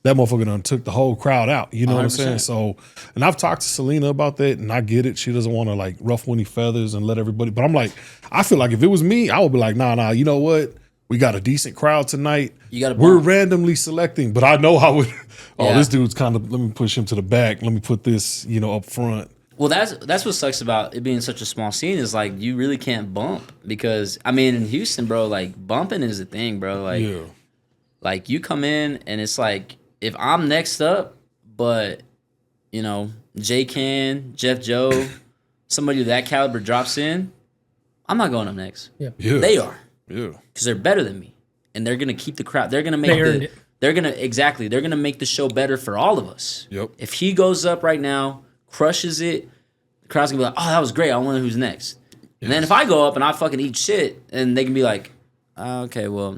that motherfucker done took the whole crowd out. You know 100%. What I'm saying? So, and I've talked to Selena about that, and I get it. She doesn't want to like ruffle any feathers and let everybody. But I'm like, I feel like if it was me, I would be like, nah. You know what? We got a decent crowd tonight. We're randomly selecting, but I know how would. This dude's kind of. Let me push him to the back. Let me put this, up front. Well, that's what sucks about it being such a small scene is like you really can't bump because I mean in Houston, bro, like bumping is a thing, bro. Like, like you come in and it's like. If I'm next up, but, Jay Can, Jeff Joe, somebody of that caliber drops in, I'm not going up next. Yeah. They are. Yeah. Because they're better than me. And they're going to keep the crowd. They're going to make they're going to make the show better for all of us. Yep. If he goes up right now, crushes it, the crowd's going to be like, oh, that was great. I wonder who's next. Yes. And then if I go up and I fucking eat shit, and they can be like, okay, well,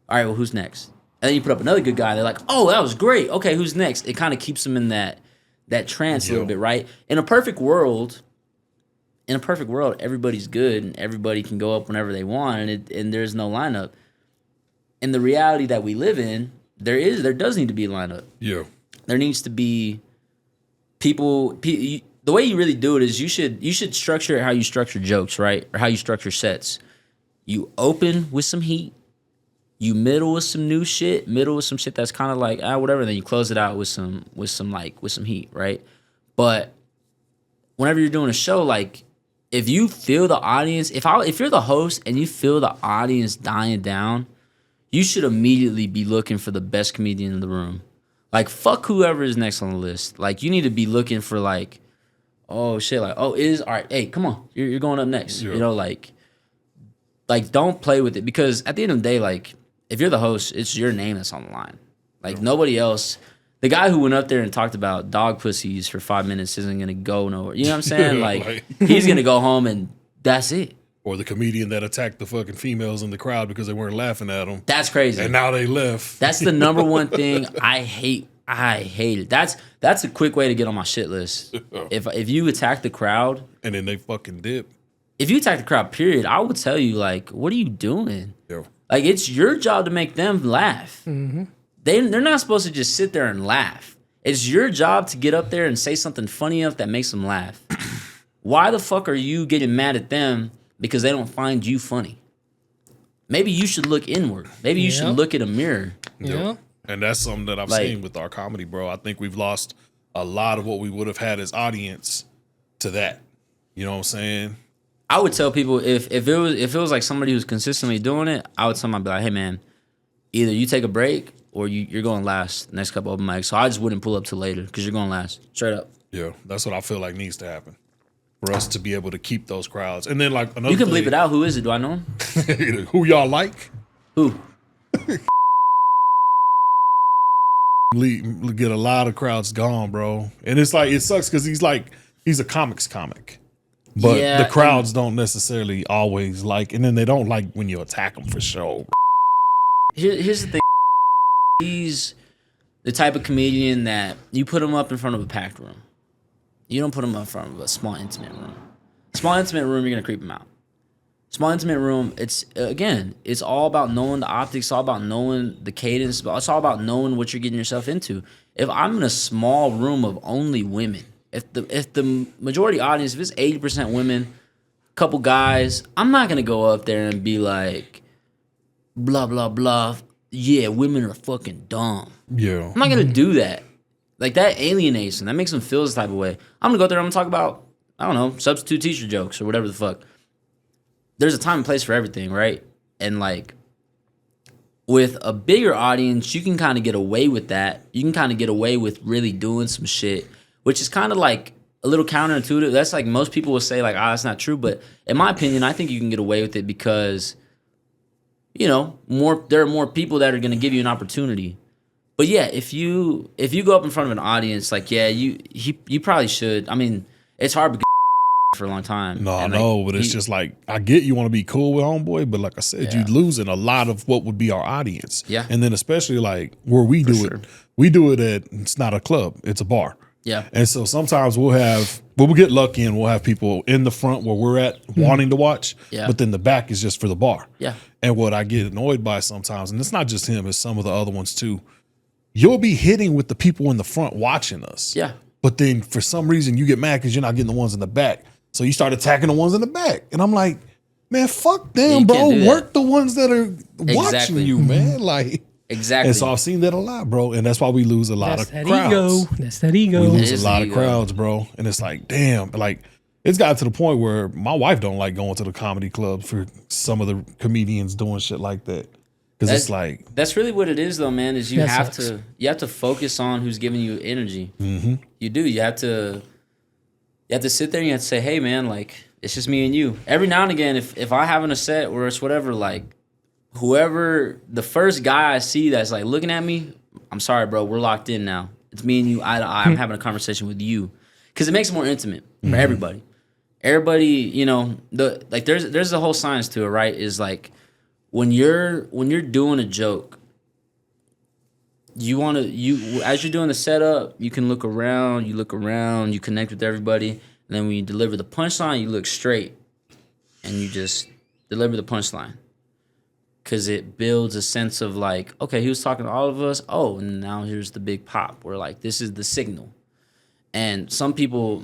all right, well, who's next? And then you put up another good guy. They're like, "Oh, that was great. Okay, who's next?" It kind of keeps them in that trance a little bit, right? In a perfect world, everybody's good and everybody can go up whenever they want, and there's no lineup. In the reality that we live in, there does need to be a lineup. Yeah, there needs to be people. The way you really do it is you should structure it how you structure jokes, right? Or how you structure sets. You open with some heat. You middle with some new shit, middle with some shit that's kind of like whatever. Then you close it out with some heat, right? But whenever you're doing a show, like if you feel the audience, if you're the host and you feel the audience dying down, you should immediately be looking for the best comedian in the room. Like fuck whoever is next on the list. Like you need to be looking for like, oh shit, like all right. Hey, come on, you're going up next. Yeah. Like don't play with it because at the end of the day, like. If you're the host, it's your name that's on the line. Like nobody else. The guy who went up there and talked about dog pussies for 5 minutes isn't gonna go nowhere. You know what I'm saying? Like he's gonna go home and that's it. Or the comedian that attacked the fucking females in the crowd because they weren't laughing at him. That's crazy. And now they left. That's the number one thing I hate. I hate it. That's a quick way to get on my shit list. If you attack the crowd and then they fucking dip. If you attack the crowd, period, I would tell you like, what are you doing? Yeah. Like, it's your job to make them laugh. Mm-hmm. They're not supposed to just sit there and laugh. It's your job to get up there and say something funny enough that makes them laugh. Why the fuck are you getting mad at them because they don't find you funny? Maybe you should look inward. Maybe you should look at a mirror. Yeah. And that's something that I've seen with our comedy, bro. I think we've lost a lot of what we would have had as audience to that. You know what I'm saying? I would tell people if it was like somebody who's consistently doing it, I would tell them, I'd be like, hey man, either you take a break or you're going last next couple open mics. So I just wouldn't pull up till later because you're going last. Straight up. Yeah, that's what I feel like needs to happen for us to be able to keep those crowds. And then like another you can bleep it out. Who is it? Do I know him? Who y'all like? Who? Get a lot of crowds gone, bro. And it's like it sucks because he's a comics comic. But the crowds don't necessarily always like, and then they don't like when you attack them for show. Here's the thing. the type of comedian that you put him up in front of a packed room. You don't put him up in front of a small, intimate room. Small, intimate room, you're going to creep him out. Small, intimate room, it's all about knowing the optics. It's all about knowing the cadence. It's all about knowing what you're getting yourself into. If I'm in a small room of only women, if the majority audience, if it's 80% women, couple guys, I'm not going to go up there and be like, blah, blah, blah. Yeah, women are fucking dumb. Yeah. I'm not going to do that. Like, that alienates them. That makes them feel this type of way. I'm going to go there, I'm going to talk about, I don't know, substitute teacher jokes or whatever the fuck. There's a time and place for everything, right? And, like, with a bigger audience, you can kind of get away with that. You can kind of get away with really doing some shit, which is kind of, like, a little counterintuitive. That's, like, most people will say, like, that's not true. But in my opinion, I think you can get away with it because, you know, there are more people that are going to give you an opportunity. But yeah, if you go up in front of an audience, like, yeah, you probably should. I mean, it's hard because for a long time. No, I know, but it's just like, I get you want to be cool with homeboy, but like I said, you're losing a lot of what would be our audience. Yeah. And then especially like where we do it, we do it at, it's not a club, it's a bar. Yeah. And so sometimes we'll get lucky and we'll have people in the front where we're at wanting to watch, but then the back is just for the bar. Yeah. And what I get annoyed by sometimes, and it's not just him, it's some of the other ones too, you'll be hitting with the people in the front watching us. Yeah. But then for some reason you get mad because you're not getting the ones in the back. So you start attacking the ones in the back. And I'm like, man, fuck them, bro. Work the ones that are watching you, man. Like, exactly. And so I've seen that a lot, bro. And that's why we lose a lot of crowds. That's that ego. We lose a lot of crowds, bro. And it's like, damn, like it's gotten to the point where my wife don't like going to the comedy club for some of the comedians doing shit like that. Because it's like, that's really what it is, though, man. Is you have to focus on who's giving you energy. Mm-hmm. You do. You have to sit there and you have to say, hey, man, like it's just me and you. Every now and again, if I having a set where it's whatever, like whoever the first guy I see that's like looking at me, I'm sorry, bro, we're locked in now. It's me and you eye to eye. I'm having a conversation with you because it makes it more intimate for everybody. Everybody, you know, there's a whole science to it, right? Is like. When you're doing a joke, as you're doing the setup, you can look around, you connect with everybody, and then when you deliver the punchline, you look straight, and you just deliver the punchline, because it builds a sense of like, okay, he was talking to all of us. Oh, and now here's the big pop. We're like, this is the signal, and some people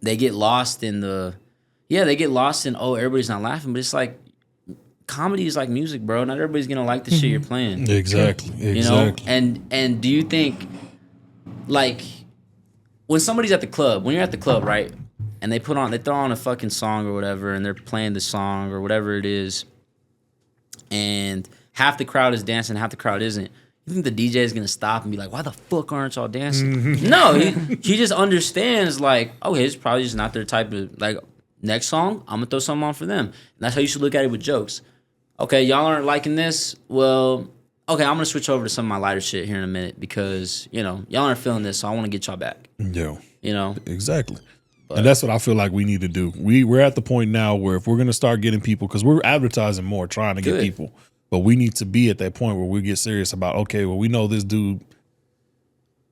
they get lost in oh, everybody's not laughing, but it's like. Comedy is like music, bro. Not everybody's gonna like the shit you're playing. Exactly. You know? And do you think, like, when somebody's at the club, when you're at the club, right, and they throw on a fucking song or whatever, and they're playing the song or whatever it is, and half the crowd is dancing, half the crowd isn't. You think the DJ is gonna stop and be like, "Why the fuck aren't y'all dancing?" No, he just understands, like, okay, it's probably just not their type of, like, next song, I'm gonna throw something on for them. And that's how you should look at it with jokes. Okay, y'all aren't liking this. Well, okay, I'm gonna switch over to some of my lighter shit here in a minute because, you know, y'all aren't feeling this, so I want to get y'all back. Yeah, you know, exactly. And that's what I feel like we need to do. We're at the point now where if we're gonna start getting people, because we're advertising more, trying to get people, but we need to be at that point where we get serious about, okay, well, we know this dude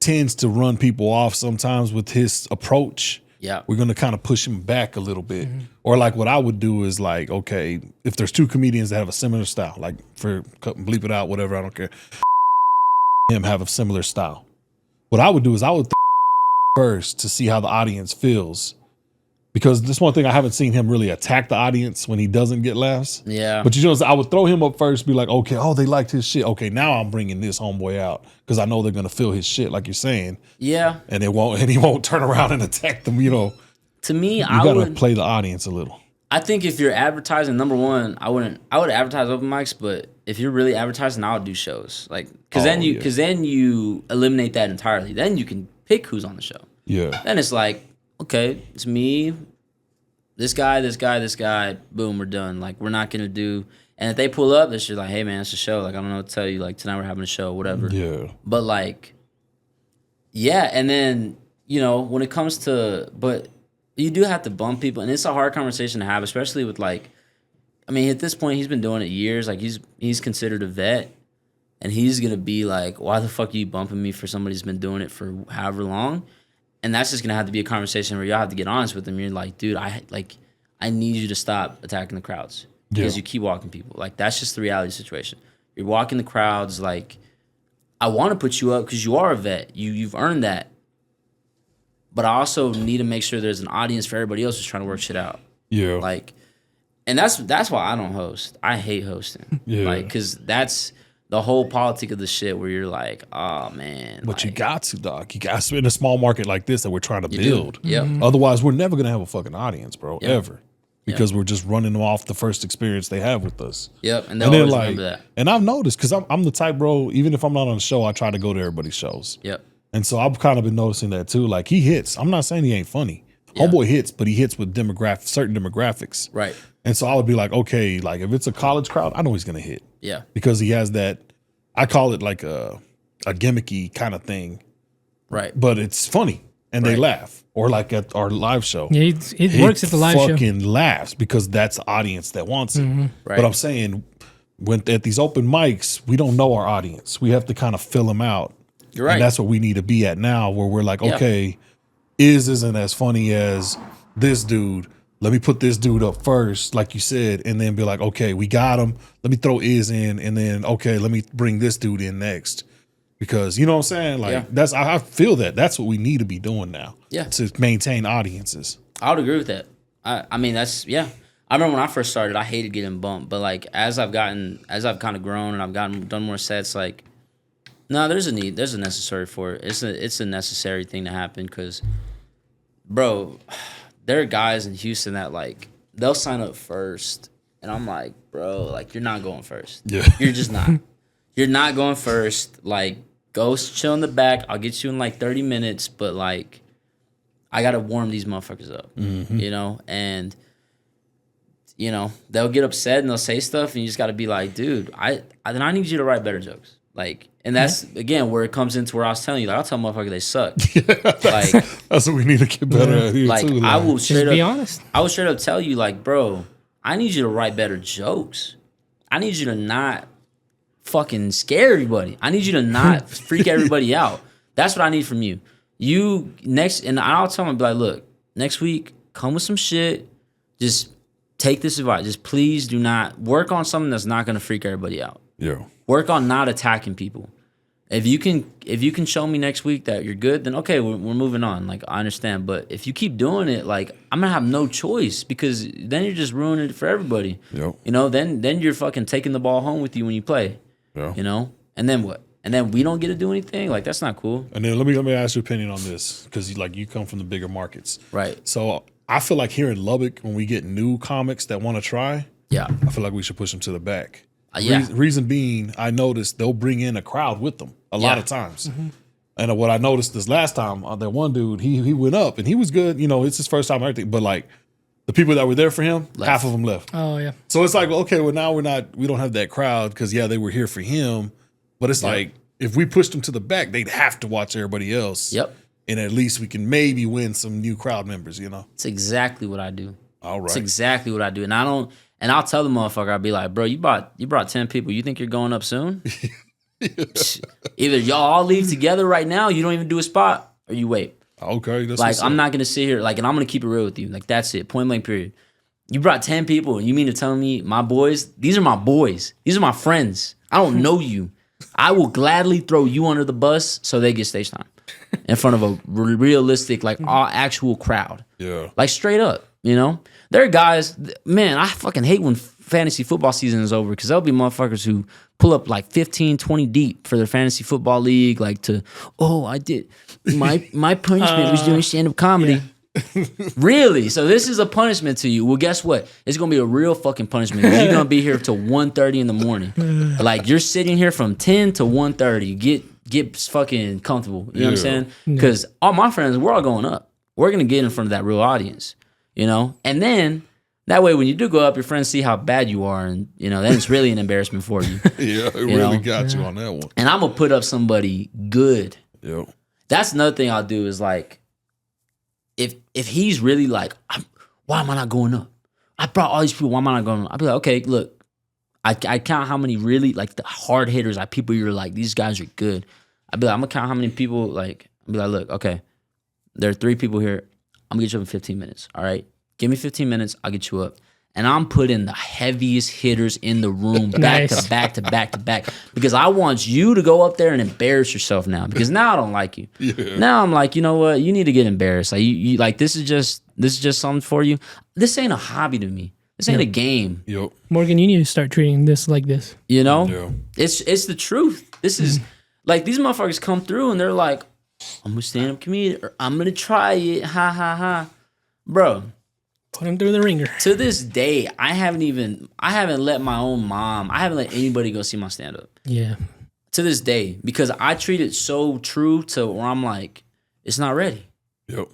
tends to run people off sometimes with his approach. Yeah, we're gonna kind of push him back a little bit, or like what I would do is like, okay, if there's two comedians that have a similar style, like for bleep it out, whatever, I don't care. Him have a similar style. What I would do is I would first to see how the audience feels, because this one thing I haven't seen him really attack the audience when he doesn't get laughs. Yeah, but you know, I would throw him up first, be like, okay, oh, they liked his shit. Okay, now I'm bringing this homeboy out because I know they're gonna feel his shit, like you're saying. Yeah, and he won't turn around and attack them. You know, to me, you gotta play the audience a little. I think if you're advertising, number one, I would advertise open mics, but if you're really advertising, I would do shows, like because then you eliminate that entirely. Then you can pick who's on the show. Yeah. Then it's like, okay, it's me, this guy, boom, we're done. Like, we're not going to do... And if they pull up, they're just like, hey, man, it's a show. Like, I don't know what to tell you. Like, tonight we're having a show, whatever. Yeah. But, like, yeah, and then, you know, when it comes to... But you do have to bump people, and it's a hard conversation to have, especially with, like... I mean, at this point, he's been doing it years. Like, he's considered a vet. and he's gonna be like, why the fuck are you bumping me for somebody who's been doing it for however long? And that's just gonna have to be a conversation where y'all have to get honest with him. You're like, dude, I need you to stop attacking the crowds because you keep walking people. Like, that's just the reality situation. You're walking the crowds. Like, I want to put you up because you are a vet. You've earned that. But I also need to make sure there's an audience for everybody else who's trying to work shit out. Yeah. Like, and that's why I don't host. I hate hosting. Yeah. Like, because that's the whole politic of the shit where you're like, oh, man. But like, you got to, dog. You got to in a small market like this that we're trying to build. Yeah. Otherwise, we're never going to have a fucking audience, bro, ever. Because we're just running them off the first experience they have with us. Yep, and they'll always remember that. And I've noticed, because I'm the type, bro, even if I'm not on the show, I try to go to everybody's shows. Yep. And so I've kind of been noticing that too. Like, he hits. I'm not saying he ain't funny. Homeboy hits, but he hits with certain demographics. Right. And so I would be like, okay, like if it's a college crowd, I know he's going to hit. Yeah. Because he has that, I call it like a gimmicky kind of thing. Right. But it's funny and they laugh. Or like at our live show. Yeah, it works at the live show. He fucking laughs because that's the audience that wants it. Right. But I'm saying, when at these open mics, we don't know our audience. We have to kind of fill them out. You're right. And that's what we need to be at now, where we're like, okay, isn't as funny as this dude. Let me put this dude up first, like you said, and then be like, okay, we got him. Let me throw in, and then, okay, let me bring this dude in next. Because, you know what I'm saying? Like, I feel that's what we need to be doing now. Yeah. To maintain audiences. I would agree with that. I mean, that's, I remember when I first started, I hated getting bumped. But, like, as I've kind of grown and I've done more sets, like, no, there's a need. There's a necessary for it. It's a necessary thing to happen because, bro, there are guys in Houston that, like, they'll sign up first. And I'm like, bro, like, you're not going first. Yeah. You're just not. You're not going first. Like, go chill in the back. I'll get you in, like, 30 minutes. But, like, I got to warm these motherfuckers up, you know? And, you know, they'll get upset and they'll say stuff. And you just got to be like, dude, I need you to write better jokes. Like, and that's, again, where it comes into where I was telling you, like, I'll tell motherfuckers they suck. That's what we need to get better at here, like, too. I will straight up, be honest. I will straight up tell you, like, bro, I need you to write better jokes. I need you to not fucking scare everybody. I need you to not freak everybody out. That's what I need from you. And I'll tell them, be like, look, next week, come with some shit. Just take this advice. Just please do not work on something that's not going to freak everybody out. Yeah. Work on not attacking people. If you can show me next week that you're good, then okay, we're moving on. Like, I understand. But if you keep doing it, like, I'm gonna have no choice because then you're just ruining it for everybody. Yep. You know, then you're fucking taking the ball home with you when you play. Yeah. You know? And then what? And then we don't get to do anything? Like, that's not cool. And then let me ask your opinion on this, because you come from the bigger markets. Right. So I feel like here in Lubbock, when we get new comics that want to try, I feel like we should push them to the back. Reason being, I noticed they'll bring in a crowd with them a lot of times. Mm-hmm. And what I noticed this last time, that one dude, he went up and he was good. You know, it's his first time and everything. But like the people that were there for him, half of them left. Oh yeah. So it's like, okay, well now we don't have that crowd because they were here for him. But it's like if we pushed them to the back, they'd have to watch everybody else. Yep. And at least we can maybe win some new crowd members. You know. It's exactly what I do. All right. It's exactly what I do, and I'll tell the motherfucker, I'll be like, bro, you brought 10 people. You think you're going up soon? Either y'all all leave together right now, you don't even do a spot, or you wait. Okay. That's like, I'm not going to sit here, like, and I'm going to keep it real with you. Like, that's it. Point blank period. You brought 10 people, and you mean to tell me my boys, these are my boys. These are my friends. I don't know you. I will gladly throw you under the bus so they get stage time in front of a realistic, like, all actual crowd. Yeah. Like, straight up, you know? There are guys, man, I fucking hate when fantasy football season is over because there'll be motherfuckers who pull up like 15, 20 deep for their fantasy football league, like I did, my punishment was doing stand-up comedy. Yeah. Really? So this is a punishment to you. Well, guess what? It's going to be a real fucking punishment. You're going to be here till 1:30 in the morning. Like, you're sitting here from 10 to 1:30. Get fucking comfortable. You know what I'm saying? Because all my friends, we're all going up. We're going to get in front of that real audience. You know, and then that way, when you do go up, your friends see how bad you are, and you know, then it's really an embarrassment for you. It really got you on that one. And I'm gonna put up somebody good. Yep. That's another thing I'll do is like, if he's really like, why am I not going up? I brought all these people. Why am I not going up? I'll be like, okay, look, I count how many really like the hard hitters, like people you're like, these guys are good. I'd be like, I'm gonna count how many people like. I'd be like, look, okay, there are 3 people here. I'm gonna get you up in 15 minutes. All right, give me 15 minutes. I'll get you up. And I'm putting the heaviest hitters in the room back to back to back to back because I want you to go up there and embarrass yourself now because now I don't like you. Yeah. Now I'm like, you know what? You need to get embarrassed. Like you like this is just something for you. This ain't a hobby to me. This ain't a game. Yep. Morgan, you need to start treating this like this. You know? Yeah. It's the truth. This is like these motherfuckers come through and they're like, I'm a stand-up comedian or I'm gonna try it. Ha ha ha. Bro. Put him through the ringer. To this day, I haven't let my own mom, I haven't let anybody go see my stand-up. Yeah. To this day, because I treat it so true to where I'm like, it's not ready. Yep.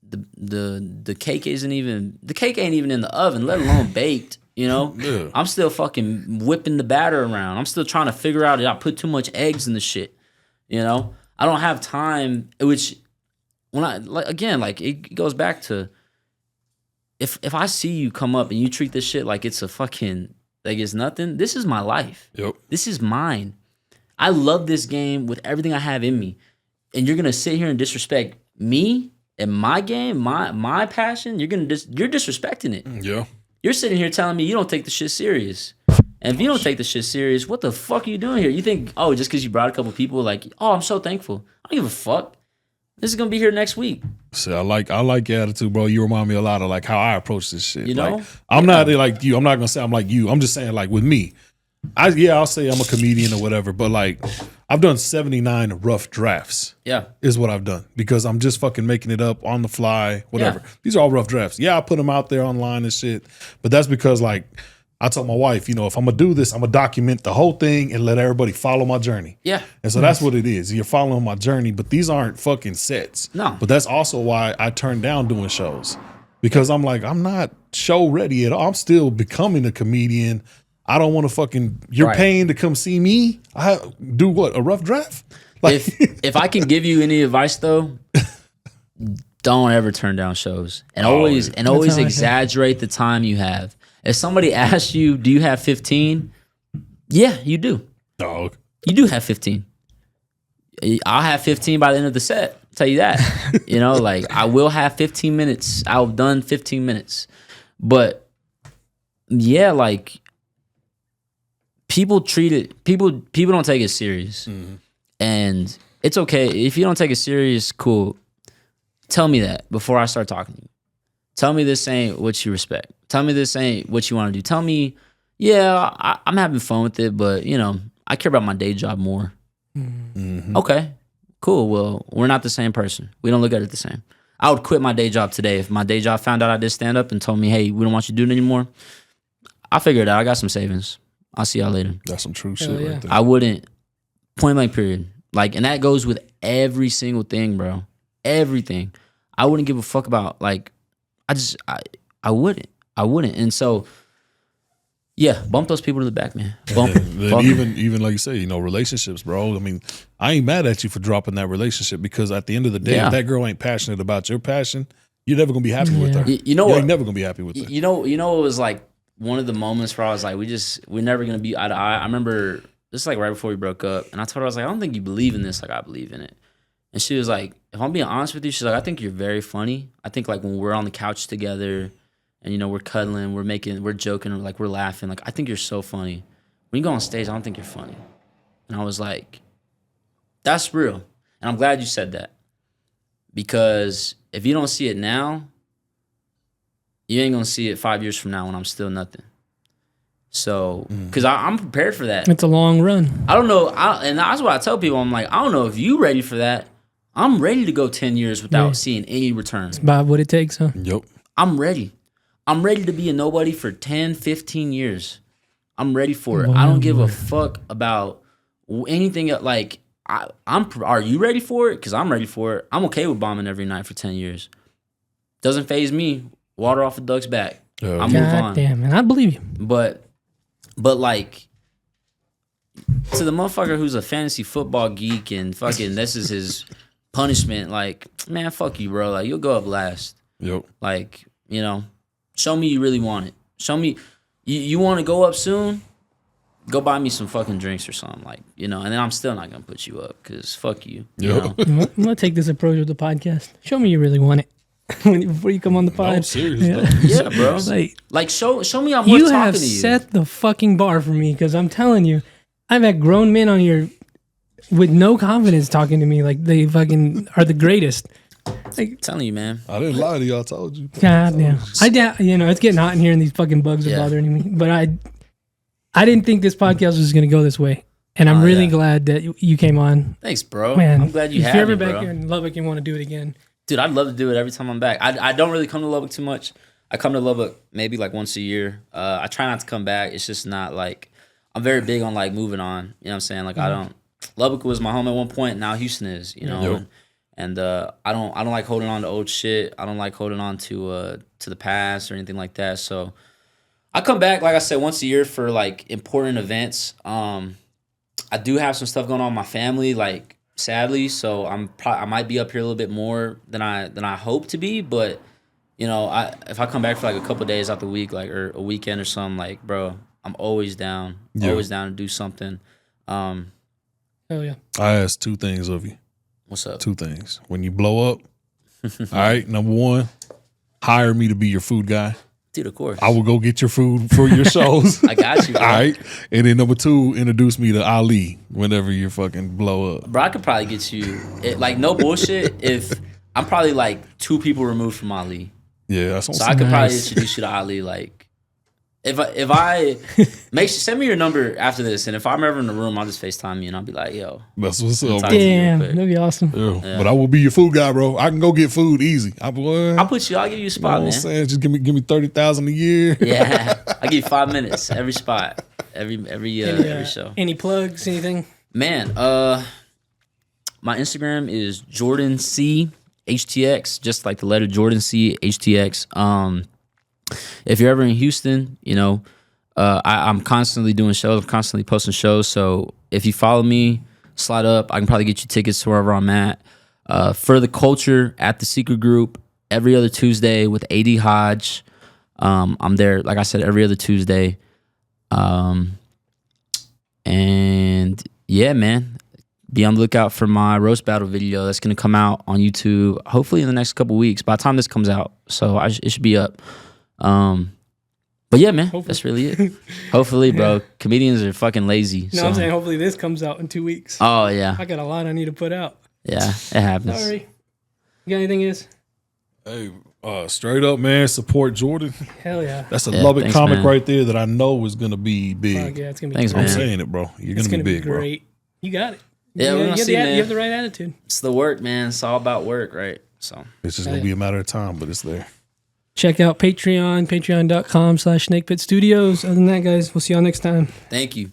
The cake ain't even in the oven, let alone baked. You know? Yeah. I'm still fucking whipping the batter around. I'm still trying to figure out if I put too much eggs in the shit. You know? I don't have time, which when it goes back to if I see you come up and you treat this shit like it's a fucking, like it's nothing, this is my life. Yep. This is mine. I love this game with everything I have in me. And you're going to sit here and disrespect me and my game, my passion. You're disrespecting it. Yeah. You're sitting here telling me you don't take the shit serious. And if you don't take the shit serious, what the fuck are you doing here? You think, oh, just because you brought a couple people, like, oh, I'm so thankful. I don't give a fuck. This is gonna be here next week. See, I like your attitude, bro. You remind me a lot of like how I approach this shit. You know, like, I'm not like you. I'm not gonna say I'm like you. I'm just saying like with me, I'll say I'm a comedian or whatever. But like, I've done 79 rough drafts. Yeah, is what I've done because I'm just fucking making it up on the fly, whatever. Yeah. These are all rough drafts. Yeah, I put them out there online and shit. But that's because like I told my wife, you know, if I'm gonna do this, I'm gonna document the whole thing and let everybody follow my journey. Yeah. And so that's what it is. You're following my journey, but these aren't fucking sets. No. But that's also why I turned down doing shows. Because I'm like, I'm not show ready at all. I'm still becoming a comedian. I don't want to fucking, you're paying to come see me? I do what, a rough draft? Like, if I can give you any advice though, don't ever turn down shows. And always exaggerate the time you have. If somebody asks you, do you have 15? Yeah, you do. Dog. You do have 15. I'll have 15 by the end of the set. I'll tell you that. You know, like I will have 15 minutes. I've done 15 minutes. But yeah, like people don't take it serious. Mm-hmm. And it's okay. If you don't take it serious, cool. Tell me that before I start talking to you. Tell me this ain't what you respect. Tell me this ain't what you want to do. Tell me, yeah, I'm having fun with it, but, you know, I care about my day job more. Mm-hmm. Okay, cool. Well, we're not the same person. We don't look at it the same. I would quit my day job today. If my day job found out I did stand up and told me, hey, we don't want you to do it anymore, I'll figure it out. I got some savings. I'll see y'all later. That's some true shit right there. I wouldn't, point blank period. Like, and that goes with every single thing, bro. Everything. I wouldn't give a fuck about, like, I wouldn't. And so, yeah, bump those people to the back, man. Bump then even like you say, you know, relationships, bro. I mean, I ain't mad at you for dropping that relationship because at the end of the day, if that girl ain't passionate about your passion, you're never gonna be happy with her. You know what? You're never gonna be happy with her. You know, it was like one of the moments where I was like, we're never gonna be eye to eye. I remember this is like right before we broke up, and I told her, I was like, I don't think you believe in this like I believe in it. And she was like, if I'm being honest with you, she's like, I think you're very funny. I think like when we're on the couch together and, you know, we're cuddling, we're joking, like we're laughing. Like, I think you're so funny. When you go on stage, I don't think you're funny. And I was like, that's real. And I'm glad you said that. Because if you don't see it now, you ain't going to see it 5 years from now when I'm still nothing. So, because I'm prepared for that. It's a long run. I don't know. And that's what I tell people. I'm like, I don't know if you ready for that. I'm ready to go 10 years without seeing any return. It's about what it takes, huh? Yep. I'm ready. I'm ready to be a nobody for 10, 15 years. I'm ready for it. I don't give a fuck about anything. Like, are you ready for it? Because I'm ready for it. I'm okay with bombing every night for 10 years. Doesn't faze me. Water off a duck's back. I move on. Damn, man. I believe you. But like, to the motherfucker who's a fantasy football geek and fucking this is his punishment, like, man, fuck you, bro. Like, you'll go up last. Yep. Like, you know, show me you really want it. Show me you want to go up soon. go buy me some fucking drinks or something, like, you know, and then I'm still not gonna put you up because fuck you. Yep. You know? I'm gonna take this approach with the podcast. Show me you really want it before you come on the pod. No, I'm serious. Yeah, bro. Like show me I'm worth You talking have to you. set the fucking bar for me because I'm telling you, I've had grown men on here with no confidence talking to me like they fucking are the greatest. Like, I'm telling you, man. I didn't lie to you. I told you. God damn. You know, it's getting hot in here and these fucking bugs are bothering me. But I didn't think this podcast was going to go this way. And I'm really glad that you came on. Thanks, bro. Man, I'm glad you had me, bro. If me, you're ever back here in Lubbock and want to do it again. Dude, I'd love to do it every time I'm back. I don't really come to Lubbock too much. I come to Lubbock maybe like once a year. I try not to come back. It's just not like, I'm very big on like moving on. You know what I'm saying? Like Lubbock was my home at one point. Now Houston is, you know? Yep. And I don't like holding on to old shit. I don't like holding on to the past or anything like that. So I come back, like I said, once a year for like important events. I do have some stuff going on with my family, like sadly. So I might be up here a little bit more than I hope to be. But you know, if I come back for like a couple days out the week, like or a weekend or something, like bro, I'm always down. Always down to do something. Hell yeah. I asked 2 things of you. What's up? 2 things. When you blow up, all right, number 1, hire me to be your food guy. Dude, of course. I will go get your food for your shows. I got you, bro. All right. And then number 2, introduce me to Ali whenever you fucking blow up. Bro, I could probably get you, like, no bullshit, if I'm probably like 2 people removed from Ali. Yeah, that's what So I'm I could saying. probably introduce you to Ali, like, if I send me your number after this, and if I'm ever in the room, I'll just FaceTime you and I'll be like, yo. That's what's up, bro. Damn, that'd be awesome. Yeah. But I will be your food guy, bro. I can go get food easy. I'll give you a spot, You know what I'm man. saying? Just give me 30,000 a year. Yeah, I give you 5 minutes every spot, every show. Any plugs, anything? Man, my Instagram is Jordan C HTX, just like the letter Jordan C HTX. If you're ever in Houston, you know, I'm constantly doing shows. I'm constantly posting shows. So if you follow me, slide up. I can probably get you tickets to wherever I'm at. For the Culture at the Secret Group every other Tuesday with AD Hodge. I'm there, like I said, every other Tuesday. And yeah, man, be on the lookout for my roast battle video that's going to come out on YouTube hopefully in the next couple weeks by the time this comes out. So it should be up. But yeah, man, that's really it. Hopefully, bro. Comedians are fucking lazy. No, I'm saying hopefully this comes out in 2 weeks. Oh yeah. I got a lot I need to put out. Yeah, it happens. Sorry. You got anything, Is? Hey, straight up, man, support Jordan. Hell yeah. That's a Lubbock thanks, comic man. right there that I know is gonna be big. Fuck yeah, it's gonna be Thanks, great. I'm man. saying it, bro. You're It's gonna be gonna big, great. You got it. Yeah, we're you, gonna see, you man. have the right attitude. It's the work, man. It's all about work, right? So bro. It's just gonna be a matter of time, but it's there. Check out Patreon, patreon.com/snakepitstudios. Other than that, guys, we'll see y'all next time. thank you.